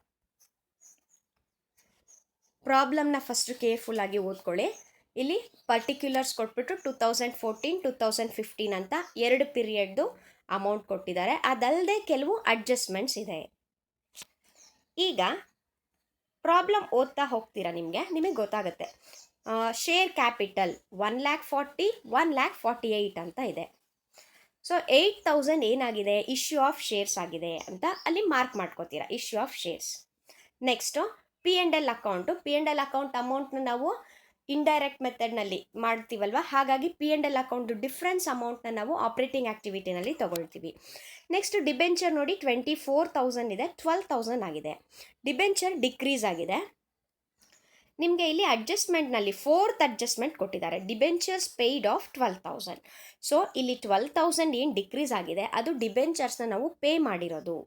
ಪ್ರಾಬ್ಲಮ್ನ ಫಸ್ಟ್ ಕೇರ್ಫುಲ್ ಆಗಿ ಓದ್ಕೊಳ್ಳಿ. ಇಲ್ಲಿ ಪರ್ಟಿಕ್ಯುಲರ್ಸ್ ಕೊಟ್ಬಿಟ್ಟು 2014-2015 ಅಂತ 2 ಪೀರಿಯಡ್ದು ಅಮೌಂಟ್ ಕೊಟ್ಟಿದ್ದಾರೆ. ಅದಲ್ಲದೆ ಕೆಲವು ಅಡ್ಜಸ್ಟ್ಮೆಂಟ್ಸ್ ಇದೆ. ಈಗ ಪ್ರಾಬ್ಲಮ್ ಓದ್ತಾ ಹೋಗ್ತೀರಾ ನಿಮಗೆ ಗೊತ್ತಾಗುತ್ತೆ. ಶೇರ್ ಕ್ಯಾಪಿಟಲ್ 1,40,000 1,48,000 ಅಂತ ಇದೆ. ಸೊ 8,000 ಏನಾಗಿದೆ, ಇಶ್ಯೂ ಆಫ್ ಶೇರ್ಸ್ ಆಗಿದೆ ಅಂತ ಅಲ್ಲಿ ಮಾರ್ಕ್ ಮಾಡ್ಕೋತೀರಾ, issue of shares. Next P&L account. P&L account ಅಮೌಂಟ್ನ ನಾವು ಇಂಡೈರೆಕ್ಟ್ ಮೆಥಡ್ನಲ್ಲಿ ಮಾಡ್ತೀವಲ್ವ, ಹಾಗಾಗಿ P&L ಅಕೌಂಟ್ ಡಿಫ್ರೆನ್ಸ್ ಅಮೌಂಟ್ನ ನಾವು ಆಪ್ರೇಟಿಂಗ್ ಆಕ್ಟಿವಿಟಿನಲ್ಲಿ ತಗೊಳ್ತೀವಿ. ನೆಕ್ಸ್ಟ್ ಡಿಬೆಂಚರ್ ನೋಡಿ 24,000 ಇದೆ, 12,000 ಆಗಿದೆ. ಡಿಬೆಂಚರ್ ಡಿಕ್ರೀಸ್ ಆಗಿದೆ. ನಿಮಗೆ ಇಲ್ಲಿ ಅಡ್ಜಸ್ಟ್ಮೆಂಟ್ನಲ್ಲಿ 4th ಅಡ್ಜಸ್ಟ್ಮೆಂಟ್ ಕೊಟ್ಟಿದ್ದಾರೆ, ಡಿಬೆಂಚರ್ಸ್ ಪೇಯ್ಡ್ ಆಫ್ 12,000. ಸೊ ಇಲ್ಲಿ 12,000 ಏನು ಡಿಕ್ರೀಸ್ ಆಗಿದೆ ಅದು ಡಿಬೆಂಚರ್ಸ್ನ ನಾವು ಪೇ ಮಾಡಿರೋದು.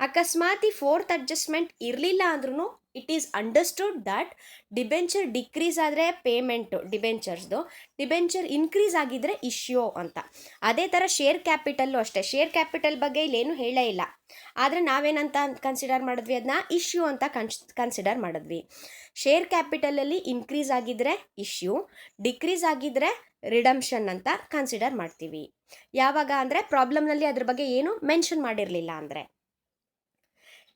ಅಕಸ್ಮಾತ್ ಈ 4th ಅಡ್ಜಸ್ಟ್ಮೆಂಟ್ ಇರಲಿಲ್ಲ ಅಂದ್ರೂ it is understood that debenture decrease ಆದರೆ ಪೇಮೆಂಟು ಡಿಬೆಂಚರ್ಸ್ದು, ಡಿಬೆಂಚರ್ ಇನ್ಕ್ರೀಸ್ ಆಗಿದ್ರೆ ಇಶ್ಯೂ ಅಂತ. ಅದೇ ಥರ ಶೇರ್ ಕ್ಯಾಪಿಟಲ್ಲು ಅಷ್ಟೇ. ಶೇರ್ ಕ್ಯಾಪಿಟಲ್ ಬಗ್ಗೆ ಇಲ್ಲೇನು ಹೇಳೇ ಇಲ್ಲ, ಆದರೆ ನಾವೇನಂತ ಕನ್ಸಿಡರ್ ಮಾಡಿದ್ವಿ, ಅದನ್ನ ಇಶ್ಯೂ ಅಂತ ಕನ್ಸಿಡರ್ ಮಾಡಿದ್ವಿ. ಶೇರ್ ಕ್ಯಾಪಿಟಲಲ್ಲಿ ಇನ್ಕ್ರೀಸ್ ಆಗಿದ್ರೆ ಇಶ್ಯೂ, ಡಿಕ್ರೀಸ್ ಆಗಿದ್ರೆ ರಿಡಮ್ಷನ್ ಅಂತ ಕನ್ಸಿಡರ್ ಮಾಡ್ತೀವಿ. ಯಾವಾಗ ಅಂದರೆ ಪ್ರಾಬ್ಲಮ್ನಲ್ಲಿ ಅದ್ರ ಬಗ್ಗೆ ಏನು ಮೆನ್ಷನ್ ಮಾಡಿರಲಿಲ್ಲ ಅಂದರೆ.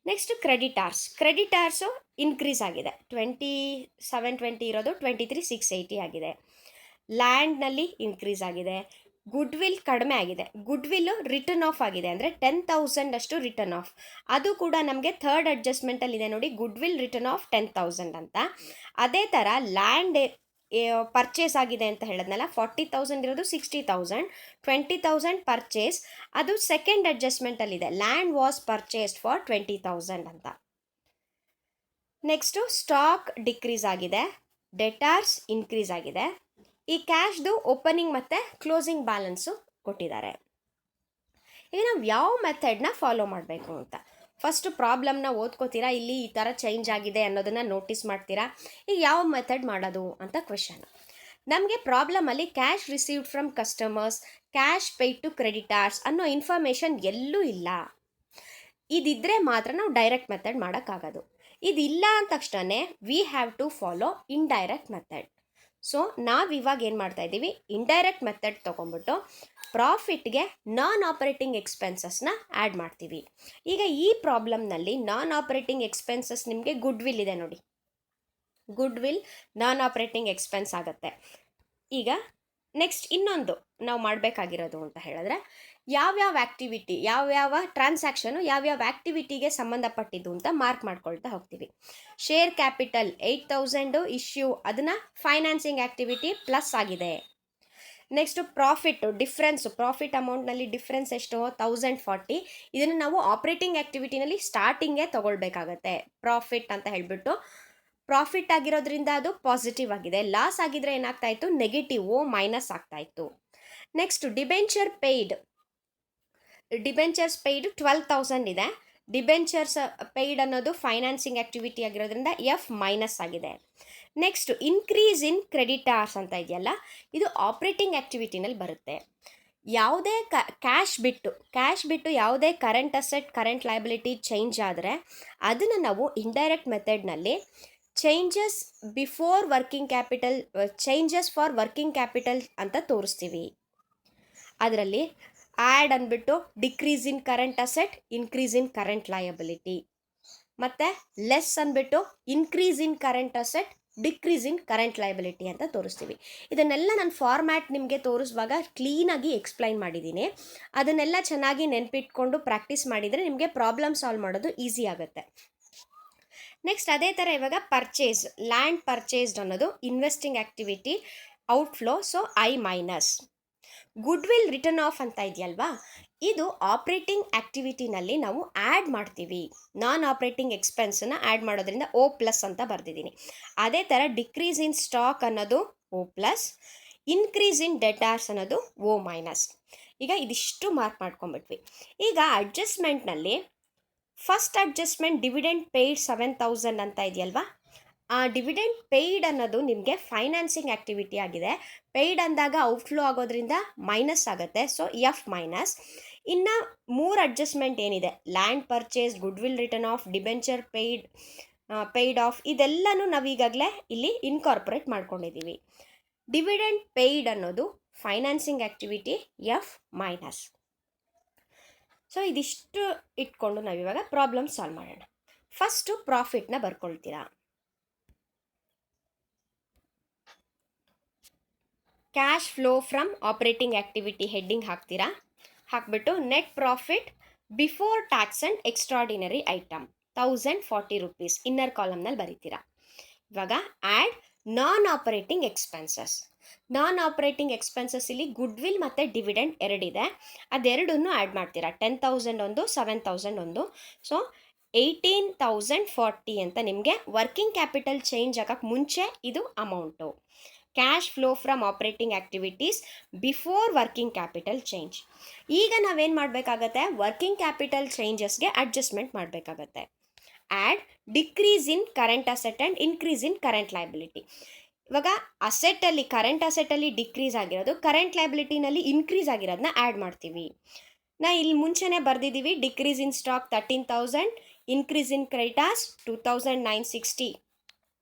ನೆಕ್ಸ್ಟ್ ಕ್ರೆಡಿಟಾರ್ಸು ಇನ್ಕ್ರೀಸ್ ಆಗಿದೆ, 2720 ಇರೋದು 23,680 ಆಗಿದೆ. ಲ್ಯಾಂಡ್ನಲ್ಲಿ ಇನ್ಕ್ರೀಸ್ ಆಗಿದೆ. ಗುಡ್ವಿಲ್ ಕಡಿಮೆ ಆಗಿದೆ. ಗುಡ್ವಿಲ್ಲು ರಿಟರ್ನ್ ಆಫ್ ಆಗಿದೆ, ಅಂದರೆ 10,000 ಅಷ್ಟು ರಿಟರ್ನ್ ಆಫ್. ಅದು ಕೂಡ ನಮಗೆ 3rd ಅಡ್ಜಸ್ಟ್ಮೆಂಟಲ್ಲಿದೆ ನೋಡಿ, ಗುಡ್ವಿಲ್ ರಿಟರ್ನ್ ಆಫ್ 10,000 ಅಂತ. ಅದೇ ಥರ ಲ್ಯಾಂಡ್ ಪರ್ಚೇಸ್ ಆಗಿದೆ ಅಂತ ಹೇಳಿದ್ನಲ್ಲ, 40,000 ಇರೋದು 60,000, 20,000 ಪರ್ಚೇಸ್, ಅದು 2nd ಅಡ್ಜಸ್ಟ್ಮೆಂಟಲ್ಲಿದೆ, ಲ್ಯಾಂಡ್ ವಾಸ್ ಪರ್ಚೇಸ್ಡ್ ಫಾರ್ 20,000 ಅಂತ. ನೆಕ್ಸ್ಟು ಸ್ಟಾಕ್ ಡಿಕ್ರೀಸ್ ಆಗಿದೆ, ಡೆಟಾರ್ಸ್ ಇನ್ಕ್ರೀಸ್ ಆಗಿದೆ. ಈ ಕ್ಯಾಶ್ದು ಓಪನಿಂಗ್ ಮತ್ತು ಕ್ಲೋಸಿಂಗ್ ಬ್ಯಾಲೆನ್ಸು ಕೊಟ್ಟಿದ್ದಾರೆ. ಈಗ ನಾವು ಯಾವ ಮೆಥಡ್ನ ಫಾಲೋ ಮಾಡಬೇಕು ಅಂತ ಫಸ್ಟ್ ಪ್ರಾಬ್ಲಮ್ನ ಓದ್ಕೋತೀರಾ, ಇಲ್ಲಿ ಈ ಥರ ಚೇಂಜ್ ಆಗಿದೆ ಅನ್ನೋದನ್ನು ನೋಟಿಸ್ ಮಾಡ್ತೀರಾ. ಈಗ ಯಾವ ಮೆಥಡ್ ಮಾಡೋದು ಅಂತ ಕ್ವೆಶನ್. ನಮಗೆ ಪ್ರಾಬ್ಲಮಲ್ಲಿ cash received from customers, cash paid to creditors ಅನ್ನೋ ಇನ್ಫಾರ್ಮೇಷನ್ ಎಲ್ಲೂ ಇಲ್ಲ. ಇದಿದ್ದರೆ ಮಾತ್ರ ನಾವು ಡೈರೆಕ್ಟ್ ಮೆಥಡ್ ಮಾಡೋಕ್ಕಾಗೋದು. ಇದಿಲ್ಲ ಅಂದ ತಕ್ಷಣ we have to follow indirect method. So ನಾವಿವಾಗ ಏನು ಮಾಡ್ತಾ ಇದ್ದೀವಿ, ಇಂಡೈರೆಕ್ಟ್ ಮೆಥಡ್ ತೊಗೊಂಡ್ಬಿಟ್ಟು ಪ್ರಾಫಿಟ್ಗೆ ನಾನ್ ಆಪರೇಟಿಂಗ್ ಎಕ್ಸ್ಪೆನ್ಸಸ್ನ ಆ್ಯಡ್ ಮಾಡ್ತೀವಿ. ಈಗ ಈ ಪ್ರಾಬ್ಲಮ್ನಲ್ಲಿ ನಾನ್ ಆಪರೇಟಿಂಗ್ ಎಕ್ಸ್ಪೆನ್ಸಸ್ ನಿಮಗೆ ಗುಡ್ವಿಲ್ ಇದೆ ನೋಡಿ, ಗುಡ್ವಿಲ್ ನಾನ್ ಆಪರೇಟಿಂಗ್ ಎಕ್ಸ್ಪೆನ್ಸ್ ಆಗುತ್ತೆ. ಈಗ ನೆಕ್ಸ್ಟ್ ಇನ್ನೊಂದು ನಾವು ಮಾಡಬೇಕಾಗಿರೋದು ಅಂತ ಹೇಳಿದ್ರೆ, ಯಾವ್ಯಾವ ಆ್ಯಕ್ಟಿವಿಟಿ, ಯಾವ್ಯಾವ ಟ್ರಾನ್ಸಾಕ್ಷನು ಯಾವ್ಯಾವ ಆ್ಯಕ್ಟಿವಿಟಿಗೆ ಸಂಬಂಧಪಟ್ಟಿದ್ದು ಅಂತ ಮಾರ್ಕ್ ಮಾಡ್ಕೊಳ್ತಾ ಹೋಗ್ತೀವಿ. ಶೇರ್ ಕ್ಯಾಪಿಟಲ್ 8,000 ಇಶ್ಯೂ, ಅದನ್ನು ಫೈನಾನ್ಸಿಂಗ್ ಆ್ಯಕ್ಟಿವಿಟಿ ಪ್ಲಸ್ ಆಗಿದೆ. ನೆಕ್ಸ್ಟು ಪ್ರಾಫಿಟ್ ಅಮೌಂಟ್ನಲ್ಲಿ ಡಿಫ್ರೆನ್ಸ್ ಎಷ್ಟು, 1,040. ಇದನ್ನು ನಾವು ಆಪ್ರೇಟಿಂಗ್ ಆ್ಯಕ್ಟಿವಿಟಿನಲ್ಲಿ ಸ್ಟಾರ್ಟಿಂಗೇ ತೊಗೊಳ್ಬೇಕಾಗತ್ತೆ. ಪ್ರಾಫಿಟ್ ಅಂತ ಹೇಳಿಬಿಟ್ಟು ಪ್ರಾಫಿಟ್ ಆಗಿರೋದ್ರಿಂದ ಅದು ಪಾಸಿಟಿವ್ ಆಗಿದೆ, ಲಾಸ್ ಆಗಿದ್ರೆ ಏನಾಗ್ತಾ ಇತ್ತು, ನೆಗೆಟಿವ್ ಮೈನಸ್ ಆಗ್ತಾ ಇತ್ತು. ನೆಕ್ಸ್ಟ್ ಡಿಬೆಂಚರ್ಸ್ ಪೇಯ್ಡ್ 12,000 ಇದೆ. ಡಿಬೆಂಚರ್ಸ್ ಪೇಯ್ಡ್ ಅನ್ನೋದು ಫೈನಾನ್ಸಿಂಗ್ ಆ್ಯಕ್ಟಿವಿಟಿ ಆಗಿರೋದ್ರಿಂದ ಎಫ್ ಮೈನಸ್ ಆಗಿದೆ. ನೆಕ್ಸ್ಟ್ ಇನ್ಕ್ರೀಸ್ ಇನ್ ಕ್ರೆಡಿಟಾರ್ಸ್ ಅಂತ ಇದೆಯಲ್ಲ, ಇದು ಆಪ್ರೇಟಿಂಗ್ ಆ್ಯಕ್ಟಿವಿಟಿನಲ್ಲಿ ಬರುತ್ತೆ. ಯಾವುದೇ ಕ್ಯಾಶ್ ಬಿಟ್ಟು ಯಾವುದೇ current asset current liability change ಆದರೆ ಅದನ್ನು ನಾವು ಇಂಡೈರೆಕ್ಟ್ ಮೆಥಡ್ನಲ್ಲಿ ಚೇಂಜಸ್ ಫಾರ್ ವರ್ಕಿಂಗ್ ಕ್ಯಾಪಿಟಲ್ ಅಂತ ತೋರಿಸ್ತೀವಿ. ಅದರಲ್ಲಿ ಆ್ಯಡ್ ಅಂದ್ಬಿಟ್ಟು decrease in current asset, increase in current liability, ಮತ್ತು ಲೆಸ್ ಅಂದ್ಬಿಟ್ಟು increase in current asset, decrease in current liability ಅಂತ ತೋರಿಸ್ತೀವಿ. ಇದನ್ನೆಲ್ಲ ನಾನು ಫಾರ್ಮ್ಯಾಟ್ ನಿಮಗೆ ತೋರಿಸುವಾಗ ಕ್ಲೀನಾಗಿ ಎಕ್ಸ್ಪ್ಲೈನ್ ಮಾಡಿದ್ದೀನಿ. ಅದನ್ನೆಲ್ಲ ಚೆನ್ನಾಗಿ ನೆನಪಿಟ್ಕೊಂಡು ಪ್ರಾಕ್ಟೀಸ್ ಮಾಡಿದರೆ ನಿಮಗೆ ಪ್ರಾಬ್ಲಮ್ ಸಾಲ್ವ್ ಮಾಡೋದು ಈಸಿ ಆಗುತ್ತೆ. ನೆಕ್ಸ್ಟ್ ಅದೇ ಥರ ಇವಾಗ ಲ್ಯಾಂಡ್ ಪರ್ಚೇಸ್ಡ್ ಅನ್ನೋದು investing activity outflow, so I minus. Goodwill return of ಅಂತ ಇದೆಯಲ್ವಾ, ಇದು ಆಪ್ರೇಟಿಂಗ್ ಆ್ಯಕ್ಟಿವಿಟಿನಲ್ಲಿ ನಾವು ಆ್ಯಡ್ ಮಾಡ್ತೀವಿ. ನಾನ್ ಆಪ್ರೇಟಿಂಗ್ ಎಕ್ಸ್ಪೆನ್ಸನ್ನು ಆ್ಯಡ್ ಮಾಡೋದ್ರಿಂದ O+ ಅಂತ ಬರೆದಿದ್ದೀನಿ. ಅದೇ ಥರ ಡಿಕ್ರೀಸ್ ಇನ್ ಸ್ಟಾಕ್ ಅನ್ನೋದು O+, ಇನ್ಕ್ರೀಸ್ ಇನ್ ಡೆಟಾರ್ಸ್ ಅನ್ನೋದು O-. ಈಗ ಇದಿಷ್ಟು ಮಾರ್ಕ್ ಮಾಡ್ಕೊಂಡ್ಬಿಟ್ವಿ. ಈಗ ಅಡ್ಜಸ್ಟ್ಮೆಂಟ್ನಲ್ಲಿ ಫಸ್ಟ್ ಅಡ್ಜಸ್ಟ್ಮೆಂಟ್ ಡಿವಿಡೆಂಡ್ ಪೇಯ್ಡ್ 7,000 ಅಂತ ಇದೆಯಲ್ವಾ, ಆ ಡಿವಿಡೆಂಡ್ ಪೇಯ್ಡ್ ಅನ್ನೋದು ನಿಮಗೆ ಫೈನಾನ್ಸಿಂಗ್ ಆ್ಯಕ್ಟಿವಿಟಿ ಆಗಿದೆ. ಪೇಯ್ಡ್ ಅಂದಾಗ ಔಟ್ಫ್ಲೋ ಆಗೋದ್ರಿಂದ ಮೈನಸ್ ಆಗುತ್ತೆ, ಸೊ F-. ಇನ್ನು 3 ಅಡ್ಜಸ್ಟ್ಮೆಂಟ್ ಏನಿದೆ, land purchase, goodwill return off, debenture paid off, ಇದೆಲ್ಲನೂ ನಾವು ಈಗಾಗಲೇ ಇಲ್ಲಿ ಇನ್ಕಾರ್ಪೊರೇಟ್ ಮಾಡ್ಕೊಂಡಿದ್ದೀವಿ. ಡಿವಿಡೆಂಡ್ ಪೇಯ್ಡ್ ಅನ್ನೋದು ಫೈನಾನ್ಸಿಂಗ್ ಆ್ಯಕ್ಟಿವಿಟಿ F-. ಸೊ ಇದಿಷ್ಟು ಇಟ್ಕೊಂಡು ನಾವಿವಾಗ ಪ್ರಾಬ್ಲಮ್ ಸಾಲ್ವ್ ಮಾಡೋಣ. ಫಸ್ಟು ಪ್ರಾಫಿಟ್ನ ಬರ್ಕೊಳ್ತೀರಾ. Cash flow from operating activity heading ಹಾಕ್ತೀರಾ. ಹಾಕ್ಬಿಟ್ಟು net profit before tax and extraordinary item 1040 rupees inner ಕಾಲಮ್ನಲ್ಲಿ ಬರೀತೀರಾ. ಇವಾಗ ಆ್ಯಡ್ ನಾನ್ ಆಪರೇಟಿಂಗ್ ಎಕ್ಸ್ಪೆನ್ಸಸ್. ನಾನ್ ಆಪರೇಟಿಂಗ್ ಎಕ್ಸ್ಪೆನ್ಸಸ್ ಇಲ್ಲಿ ಗುಡ್ ವಿಲ್ ಮತ್ತು ಡಿವಿಡೆಂಡ್ ಎರಡಿದೆ, ಅದೆರಡನ್ನು ಆ್ಯಡ್ ಮಾಡ್ತೀರಾ. 10,000 ಒಂದು, 7,000 ಒಂದು. ಸೊ 18,040 ಅಂತ ನಿಮಗೆ ವರ್ಕಿಂಗ್ ಕ್ಯಾಪಿಟಲ್ ಚೇಂಜ್ ಆಗೋಕ್ಕೆ ಮುಂಚೆ ಇದು amount. Cash flow from operating activities before working capital change. ಈಗ ನಾವೇನು ಮಾಡಬೇಕಾಗತ್ತೆ, ವರ್ಕಿಂಗ್ ಕ್ಯಾಪಿಟಲ್ ಚೇಂಜಸ್ಗೆ ಅಡ್ಜಸ್ಟ್ಮೆಂಟ್ ಮಾಡಬೇಕಾಗತ್ತೆ. Add decrease in current asset and increase in current liability. ಇವಾಗ ಅಸೆಟ್ಟಲ್ಲಿ ಕರೆಂಟ್ ಅಸೆಟ್ಟಲ್ಲಿ ಡಿಕ್ರೀಸ್ ಆಗಿರೋದು, ಕರೆಂಟ್ ಲೈಬಿಲಿಟಿನಲ್ಲಿ ಇನ್ಕ್ರೀಸ್ ಆಗಿರೋದನ್ನ ಆ್ಯಡ್ ಮಾಡ್ತೀವಿ. ನಾ ಇಲ್ಲಿ ಮುಂಚೆನೇ ಬರೆದಿದ್ದೀವಿ. Decrease in stock 13,000, increase in creditors 2,960.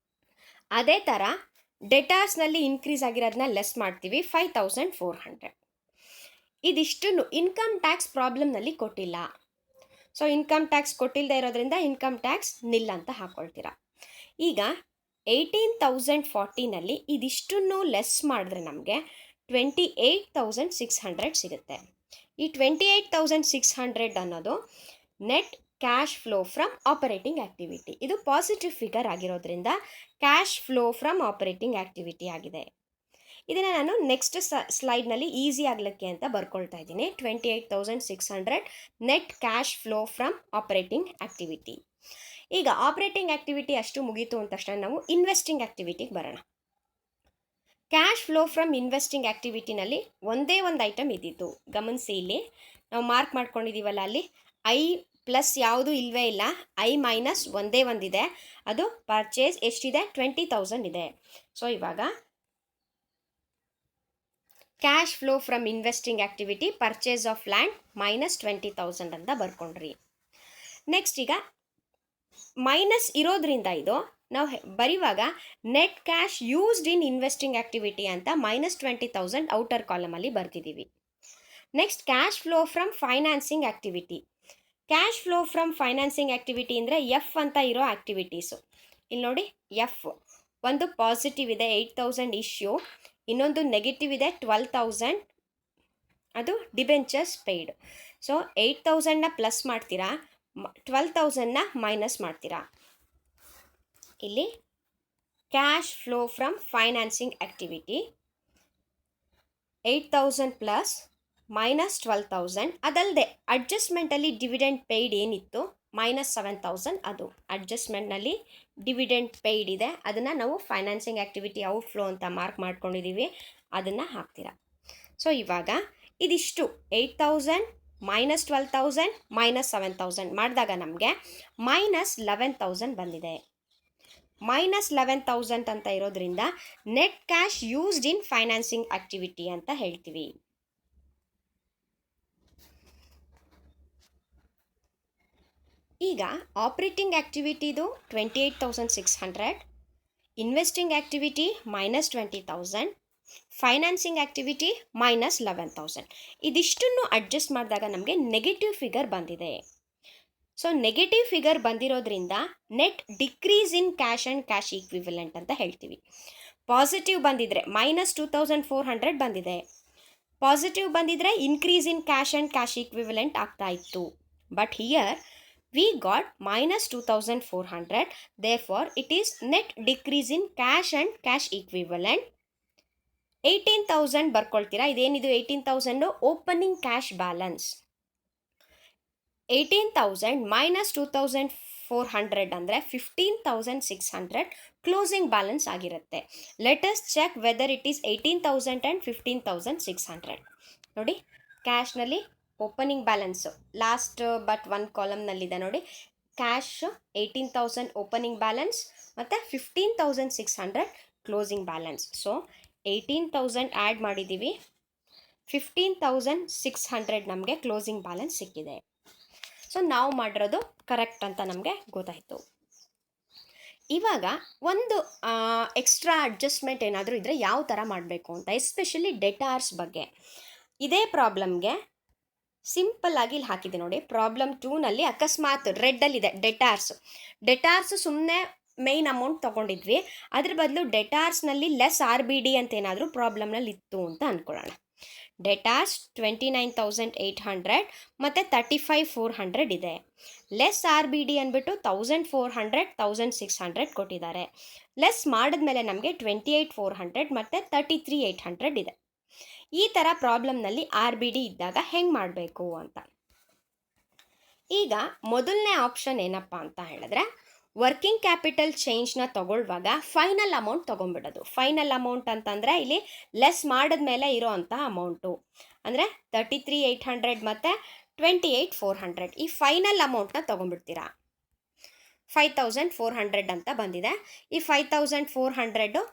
ಅದೇ ಥರ ಡೆಟಾರ್ಸ್ನಲ್ಲಿ ಇನ್ಕ್ರೀಸ್ ಆಗಿರೋದನ್ನ ಲೆಸ್ ಮಾಡ್ತೀವಿ 5,400. ಇದಿಷ್ಟನ್ನು ಇನ್ಕಮ್ ಟ್ಯಾಕ್ಸ್ ಪ್ರಾಬ್ಲಮ್ನಲ್ಲಿ ಕೊಟ್ಟಿಲ್ಲ. ಸೊ ಇನ್ಕಮ್ ಟ್ಯಾಕ್ಸ್ ಕೊಟ್ಟಿಲ್ಲದೆ ಇರೋದ್ರಿಂದ ಇನ್ಕಮ್ ಟ್ಯಾಕ್ಸ್ ನಿಲ್ ಅಂತ ಹಾಕ್ಕೊಳ್ತೀರಾ. ಈಗ 18,040ನಲ್ಲಿ ಇದಿಷ್ಟನ್ನು ಲೆಸ್ ಮಾಡಿದ್ರೆ ನಮಗೆ 28,600 ಸಿಗುತ್ತೆ. ಈ 28,600 ಅನ್ನೋದು net cash flow from operating activity. ಇದು ಪಾಸಿಟಿವ್ ಫಿಗರ್ ಆಗಿರೋದ್ರಿಂದ cash flow from operating activity ಆಗಿದೆ. ಇದನ್ನು ನಾನು ನೆಕ್ಸ್ಟ್ ಸ್ಲೈಡ್ನಲ್ಲಿ ಈಸಿ ಆಗಲಿಕ್ಕೆ ಅಂತ ಬರ್ಕೊಳ್ತಾ ಇದ್ದೀನಿ. 28,600 net cash flow from operating activity. ಈಗ ಆಪರೇಟಿಂಗ್ ಆ್ಯಕ್ಟಿವಿಟಿ ಅಷ್ಟು ಮುಗೀತು ಅಂದ ತಕ್ಷಣ ನಾವು ಇನ್ವೆಸ್ಟಿಂಗ್ ಆ್ಯಕ್ಟಿವಿಟಿಗೆ ಬರೋಣ. ಕ್ಯಾಶ್ ಫ್ಲೋ ಫ್ರಮ್ ಇನ್ವೆಸ್ಟಿಂಗ್ ಆ್ಯಕ್ಟಿವಿಟಿನಲ್ಲಿ ಒಂದೇ ಒಂದು ಐಟಮ್ ಇದ್ದಿತ್ತು. ಗಮನಿಸಿ, ಇಲ್ಲಿ ನಾವು ಮಾರ್ಕ್ ಮಾಡ್ಕೊಂಡಿದ್ದೀವಲ್ಲ, ಅಲ್ಲಿ ಐ ಪ್ಲಸ್ ಯಾವುದು ಇಲ್ಲವೇ ಇಲ್ಲ, ಐ ಮೈನಸ್ ಒಂದೇ ಒಂದಿದೆ. ಅದು ಪರ್ಚೇಸ್ ಎಷ್ಟಿದೆ, 20,000 ಇದೆ. ಸೊ ಇವಾಗ cash flow from investing activity purchase of land minus 20,000 ಅಂತ ಬರ್ಕೊಂಡ್ರಿ. ನೆಕ್ಸ್ಟ್ ಈಗ ಮೈನಸ್ ಇರೋದ್ರಿಂದ ಇದು ನಾವು ಬರೀವಾಗ ನೆಟ್ ಕ್ಯಾಶ್ ಯೂಸ್ಡ್ ಇನ್ ಇನ್ವೆಸ್ಟಿಂಗ್ ಆ್ಯಕ್ಟಿವಿಟಿ ಅಂತ -20,000 ಔಟರ್ ಕಾಲಮಲ್ಲಿ ಬರ್ತಿದ್ದೀವಿ. Next cash flow from financing activity. Cash flow from financing activity ಅಂದರೆ ಎಫ್ ಅಂತ ಇರೋ ಆ್ಯಕ್ಟಿವಿಟೀಸು. ಇಲ್ಲಿ ನೋಡಿ, ಎಫ್ ಒಂದು ಪಾಸಿಟಿವ್ ಇದೆ 8,000 ಇಶ್ಯೂ, ಇನ್ನೊಂದು ನೆಗೆಟಿವ್ ಇದೆ 12,000, ಅದು ಡಿಬೆಂಚರ್ಸ್ ಪೇಯ್ಡ್. ಸೊ 8,000ನ ಪ್ಲಸ್ ಮಾಡ್ತೀರಾ, 12,000ನ ಮೈನಸ್ ಮಾಡ್ತೀರಾ. ಇಲ್ಲಿ cash flow from financing activity 8,000 plus minus 12,000. ಅದಲ್ಲದೆ ಅಡ್ಜಸ್ಟ್ಮೆಂಟಲ್ಲಿ ಡಿವಿಡೆಂಡ್ ಪೇಯ್ಡ್ ಏನಿತ್ತು -7,000, ಅದು ಅಡ್ಜಸ್ಟ್ಮೆಂಟ್ನಲ್ಲಿ ಡಿವಿಡೆಂಡ್ ಪೇಯ್ಡ್ ಇದೆ. ಅದನ್ನು ನಾವು ಫೈನಾನ್ಸಿಂಗ್ ಆ್ಯಕ್ಟಿವಿಟಿ ಔಟ್ಫ್ಲೋ ಅಂತ ಮಾರ್ಕ್ ಮಾಡ್ಕೊಂಡಿದ್ದೀವಿ, ಅದನ್ನು ಹಾಕ್ತೀರಾ. ಸೊ ಇವಾಗ ಇದಿಷ್ಟು 8,000 -12,000 -7,000 ಮಾಡಿದಾಗ ನಮಗೆ -11,000 ಬಂದಿದೆ. -11,000 ಅಂತ ಇರೋದ್ರಿಂದ net cash used in financing activity ಅಂತ ಹೇಳ್ತೀವಿ. ಈಗ ಆಪರೇಟಿಂಗ್ ಆ್ಯಕ್ಟಿವಿಟಿದು 28,600, ಇನ್ವೆಸ್ಟಿಂಗ್ ಆ್ಯಕ್ಟಿವಿಟಿ -20,000, ಫೈನಾನ್ಸಿಂಗ್ ಆ್ಯಕ್ಟಿವಿಟಿ -11,000. ಇದಿಷ್ಟನ್ನು ಅಡ್ಜಸ್ಟ್ ಮಾಡಿದಾಗ ನಮಗೆ ನೆಗೆಟಿವ್ ಫಿಗರ್ ಬಂದಿದೆ. ಸೊ ನೆಗೆಟಿವ್ ಫಿಗರ್ ಬಂದಿರೋದ್ರಿಂದ net decrease in cash and cash equivalent ಅಂತ ಹೇಳ್ತೀವಿ. ಪಾಸಿಟಿವ್ ಬಂದಿದ್ರೆ -2,400 ಬಂದಿದೆ. ಪಾಸಿಟಿವ್ ಬಂದಿದ್ರೆ increase in cash and cash equivalent ಆಗ್ತಾ ಇತ್ತು. But here we got -2,400, therefore it is net decrease in cash and cash equivalent. 18,000 ಬರ್ಕೊಳ್ತೀರಾ. ಇದೇನಿದು 18,000 ಓಪನಿಂಗ್ ಕ್ಯಾಶ್ ಬ್ಯಾಲೆನ್ಸ್. 18,000 -2,400 ಅಂದರೆ 15,600 ಕ್ಲೋಸಿಂಗ್ ಬ್ಯಾಲೆನ್ಸ್ ಆಗಿರುತ್ತೆ. Let us check whether it is 18,000 and 15,600. ನೋಡಿ, ಕ್ಯಾಶ್ನಲ್ಲಿ opening balance last but one ಕಾಲಮ್ನಲ್ಲಿದೆ ನೋಡಿ. Cash 18,000 opening balance ಮತ್ತು 15,600 closing balance. So 18,000 add ಮಾಡಿದ್ದೀವಿ, 15,600 ನಮಗೆ ಕ್ಲೋಸಿಂಗ್ ಬ್ಯಾಲೆನ್ಸ್ ಸಿಕ್ಕಿದೆ. ಸೊ ನಾವು ಮಾಡಿರೋದು ಕರೆಕ್ಟ್ ಅಂತ ನಮಗೆ ಗೊತ್ತಾಯಿತು. ಇವಾಗ ಒಂದು ಎಕ್ಸ್ಟ್ರಾ ಅಡ್ಜಸ್ಟ್ಮೆಂಟ್ ಏನಾದರೂ ಇದ್ದರೆ ಯಾವ ಥರ ಮಾಡಬೇಕು ಅಂತ, ಎಸ್ಪೆಷಲಿ ಡೆಟಾರ್ಸ್ ಬಗ್ಗೆ. ಇದೇ ಪ್ರಾಬ್ಲಮ್ಗೆ ಸಿಂಪಲ್ ಆಗಿ ಇಲ್ಲಿ ಹಾಕಿದೆ ನೋಡಿ. ಪ್ರಾಬ್ಲಮ್ 2ನಲ್ಲಿ ಅಕಸ್ಮಾತ್ ರೆಡ್ಡಲ್ಲಿದೆ ಡೆಟಾರ್ಸ್ ಸುಮ್ಮನೆ ಮೇಯ್ನ್ ಅಮೌಂಟ್ ತೊಗೊಂಡಿದ್ವಿ, ಅದ್ರ ಬದಲು ಡೆಟಾರ್ಸ್ನಲ್ಲಿ ಲೆಸ್ RBD ಅಂತ ಏನಾದರೂ ಪ್ರಾಬ್ಲಮ್ನಲ್ಲಿ ಇತ್ತು ಅಂತ ಅಂದ್ಕೊಳ್ಳೋಣ. ಡೆಟಾರ್ಸ್ 29,800 ಮತ್ತು 35,400 ಇದೆ. ಲೆಸ್ RBD ಅಂದ್ಬಿಟ್ಟು 1,400 1,600 ಕೊಟ್ಟಿದ್ದಾರೆ. ಲೆಸ್ ಮಾಡಿದ್ಮೇಲೆ ನಮಗೆ 28,400 ಮತ್ತು 33,800 ಇದೆ. ಈ ಥರ ಪ್ರಾಬ್ಲಮ್ನಲ್ಲಿ RBD ಇದ್ದಾಗ ಹೆಂಗೆ ಮಾಡಬೇಕು ಅಂತ. ಈಗ ಮೊದಲನೇ ಆಪ್ಷನ್ ಏನಪ್ಪ ಅಂತ ಹೇಳಿದ್ರೆ, ವರ್ಕಿಂಗ್ ಕ್ಯಾಪಿಟಲ್ ಚೇಂಜ್ನ ತಗೊಳ್ಳುವಾಗ ಫೈನಲ್ ಅಮೌಂಟ್ ತೊಗೊಂಡ್ಬಿಡೋದು. ಫೈನಲ್ ಅಮೌಂಟ್ ಅಂತಂದರೆ ಇಲ್ಲಿ ಲೆಸ್ ಮಾಡಿದ್ಮೇಲೆ ಇರೋ ಅಂಥ ಅಮೌಂಟು ಅಂದರೆ 33,800 ಮತ್ತು 28,400 ಈ ಫೈನಲ್ ಅಮೌಂಟ್ನ ತೊಗೊಂಡ್ಬಿಡ್ತೀರಾ. 5,400 ಅಂತ ಬಂದಿದೆ. ಈ 5,400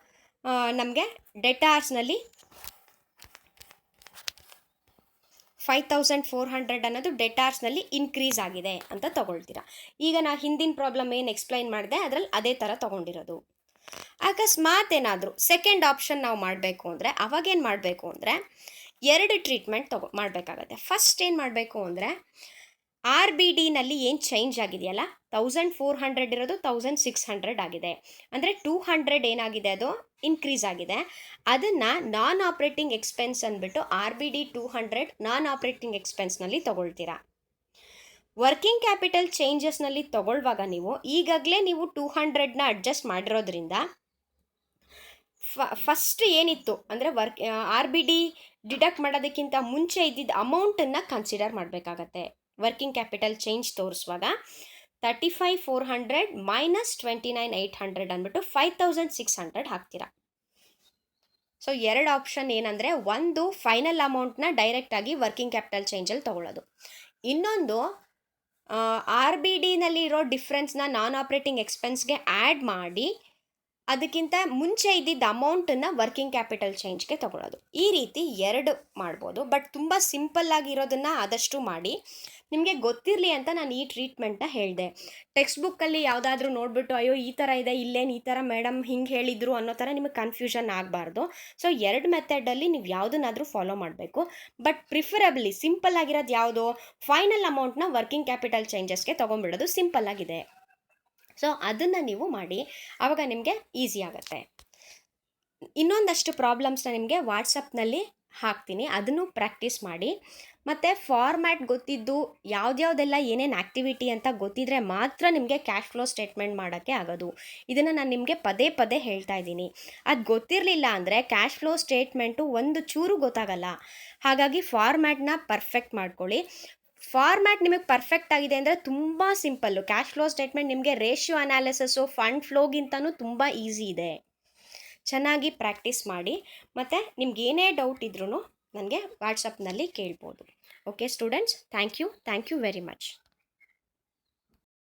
ನಮಗೆ ಡೆಟಾರ್ಸ್ನಲ್ಲಿ 5,400 ಅನ್ನೋದು ಡೆಟಾರ್ಸ್ನಲ್ಲಿ ಇನ್ಕ್ರೀಸ್ ಆಗಿದೆ ಅಂತ ತೊಗೊಳ್ತೀರಾ. ಈಗ ನಾ ಹಿಂದಿನ ಪ್ರಾಬ್ಲಮ್ ಏನು ಎಕ್ಸ್ಪ್ಲೈನ್ ಮಾಡಿದೆ ಅದರಲ್ಲಿ ಅದೇ ಥರ ತೊಗೊಂಡಿರೋದು. ಅಕಸ್ಮಾತ್ ಏನಾದರೂ ಸೆಕೆಂಡ್ ಆಪ್ಷನ್ ನಾವು ಮಾಡಬೇಕು ಅಂದರೆ ಅವಾಗೇನು ಮಾಡಬೇಕು ಅಂದರೆ 2 ಟ್ರೀಟ್ಮೆಂಟ್ ಮಾಡಬೇಕಾಗತ್ತೆ. ಫಸ್ಟ್ ಏನು ಮಾಡಬೇಕು ಅಂದರೆ RBDನಲ್ಲಿ ಏನು ಚೇಂಜ್ ಆಗಿದೆಯಲ್ಲ 1,400 ಇರೋದು 1,600 ಆಗಿದೆ, ಅಂದರೆ 200 ಏನಾಗಿದೆ ಅದು ಇನ್ಕ್ರೀಸ್ ಆಗಿದೆ. ಅದನ್ನು ನಾನ್ ಆಪ್ರೇಟಿಂಗ್ ಎಕ್ಸ್ಪೆನ್ಸ್ ಅಂದ್ಬಿಟ್ಟು RBD 200 ನಾನ್ ಆಪ್ರೇಟಿಂಗ್ ಎಕ್ಸ್ಪೆನ್ಸ್ನಲ್ಲಿ ತೊಗೊಳ್ತೀರಾ. ವರ್ಕಿಂಗ್ ಕ್ಯಾಪಿಟಲ್ ಚೇಂಜಸ್ನಲ್ಲಿ ತೊಗೊಳ್ಳುವಾಗ ನೀವು ಈಗಾಗಲೇ ನೀವು 200ನ ಅಡ್ಜಸ್ಟ್ ಮಾಡಿರೋದ್ರಿಂದ ಫಸ್ಟ್ ಏನಿತ್ತು ಅಂದರೆ RBD ಡಿಡಕ್ಟ್ ಮಾಡೋದಕ್ಕಿಂತ ಮುಂಚೆ ಇದ್ದಿದ್ದ ಅಮೌಂಟನ್ನು ಕನ್ಸಿಡರ್ ಮಾಡಬೇಕಾಗತ್ತೆ. ವರ್ಕಿಂಗ್ ಕ್ಯಾಪಿಟಲ್ ಚೇಂಜ್ ತೋರಿಸುವಾಗ 35,400 ಮೈನಸ್ 29,800 ಅಂದ್ಬಿಟ್ಟು 5,600 ಹಾಕ್ತೀರಾ. ಸೊ 2 ಆಪ್ಷನ್ ಏನಂದರೆ, ಒಂದು ಫೈನಲ್ ಅಮೌಂಟ್ನ ಡೈರೆಕ್ಟಾಗಿ ವರ್ಕಿಂಗ್ ಕ್ಯಾಪಿಟಲ್ ಚೇಂಜಲ್ಲಿ ತೊಗೊಳ್ಳೋದು, ಇನ್ನೊಂದು RBDನಲ್ಲಿ ಇರೋ ಡಿಫ್ರೆನ್ಸ್ನ ನಾನ್ ಆಪ್ರೇಟಿಂಗ್ ಎಕ್ಸ್ಪೆನ್ಸ್ಗೆ ಆ್ಯಡ್ ಮಾಡಿ ಅದಕ್ಕಿಂತ ಮುಂಚೆ ಇದ್ದಿದ್ದ ಅಮೌಂಟನ್ನು ವರ್ಕಿಂಗ್ ಕ್ಯಾಪಿಟಲ್ ಚೇಂಜ್ಗೆ ತೊಗೊಳ್ಳೋದು. ಈ ರೀತಿ 2 ಮಾಡ್ಬೋದು. ಬಟ್ ತುಂಬ ಸಿಂಪಲ್ಲಾಗಿರೋದನ್ನು ಆದಷ್ಟು ಮಾಡಿ. ನಿಮಗೆ ಗೊತ್ತಿರಲಿ ಅಂತ ನಾನು ಈ ಟ್ರೀಟ್ಮೆಂಟ್ನ ಹೇಳಿದೆ. ಟೆಕ್ಸ್ಟ್ ಬುಕ್ಕಲ್ಲಿ ಯಾವುದಾದ್ರೂ ನೋಡಿಬಿಟ್ಟು ಅಯ್ಯೋ ಈ ಥರ ಇದೆ, ಇಲ್ಲೇನು ಈ ಥರ ಮೇಡಮ್ ಹಿಂಗೆ ಹೇಳಿದರು ಅನ್ನೋ ಥರ ನಿಮಗೆ ಕನ್ಫ್ಯೂಷನ್ ಆಗಬಾರ್ದು. ಸೊ 2 ಮೆಥಡಲ್ಲಿ ನೀವು ಯಾವುದನ್ನಾದರೂ ಫಾಲೋ ಮಾಡಬೇಕು. ಬಟ್ ಪ್ರಿಫರಬ್ಲಿ ಸಿಂಪಲ್ ಆಗಿರೋದು ಯಾವುದು, ಫೈನಲ್ ಅಮೌಂಟ್ನ ವರ್ಕಿಂಗ್ ಕ್ಯಾಪಿಟಲ್ ಚೇಂಜಸ್ಗೆ ತೊಗೊಂಡ್ಬಿಡೋದು ಸಿಂಪಲ್ ಆಗಿದೆ. ಸೊ ಅದನ್ನು ನೀವು ಮಾಡಿ, ಆವಾಗ ನಿಮಗೆ ಈಸಿ ಆಗುತ್ತೆ. ಇನ್ನೊಂದಷ್ಟು ಪ್ರಾಬ್ಲಮ್ಸ್ನ ನಿಮಗೆ ವಾಟ್ಸಪ್ನಲ್ಲಿ ಹಾಕ್ತೀನಿ, ಅದನ್ನು ಪ್ರಾಕ್ಟೀಸ್ ಮಾಡಿ. ಮತ್ತು ಫಾರ್ಮ್ಯಾಟ್ ಗೊತ್ತಿದ್ದು ಯಾವುದ್ಯಾವುದೆಲ್ಲ ಏನೇನು ಆ್ಯಕ್ಟಿವಿಟಿ ಅಂತ ಗೊತ್ತಿದ್ರೆ ಮಾತ್ರ ನಿಮಗೆ ಕ್ಯಾಶ್ ಫ್ಲೋ ಸ್ಟೇಟ್ಮೆಂಟ್ ಮಾಡೋಕ್ಕೆ ಆಗೋದು. ಇದನ್ನು ನಾನು ನಿಮಗೆ ಪದೇ ಪದೇ ಹೇಳ್ತಾ ಇದ್ದೀನಿ. ಅದು ಗೊತ್ತಿರಲಿಲ್ಲ ಅಂದರೆ ಕ್ಯಾಶ್ ಫ್ಲೋ ಸ್ಟೇಟ್ಮೆಂಟು ಒಂದು ಚೂರು ಗೊತ್ತಾಗಲ್ಲ. ಹಾಗಾಗಿ ಫಾರ್ಮ್ಯಾಟ್ನ ಪರ್ಫೆಕ್ಟ್ ಮಾಡ್ಕೊಳ್ಳಿ. ಫಾರ್ಮ್ಯಾಟ್ ನಿಮಗೆ ಪರ್ಫೆಕ್ಟ್ ಆಗಿದೆ ಅಂದರೆ ತುಂಬ ಸಿಂಪಲ್ಲು. ಕ್ಯಾಶ್ ಫ್ಲೋ ಸ್ಟೇಟ್ಮೆಂಟ್ ನಿಮಗೆ ರೇಷಿಯೋ ಅನಾಲಿಸಿಸು ಫಂಡ್ ಫ್ಲೋಗಿಂತನೂ ತುಂಬ ಈಸಿ ಇದೆ. ಚೆನ್ನಾಗಿ ಪ್ರಾಕ್ಟೀಸ್ ಮಾಡಿ. ಮತ್ತು ನಿಮ್ಗೆ ಏನೇ ಡೌಟ್ ಇದ್ರೂ ನನಗೆ ವಾಟ್ಸಪ್ನಲ್ಲಿ ಕೇಳ್ಬೋದು. Okay students, thank you very much.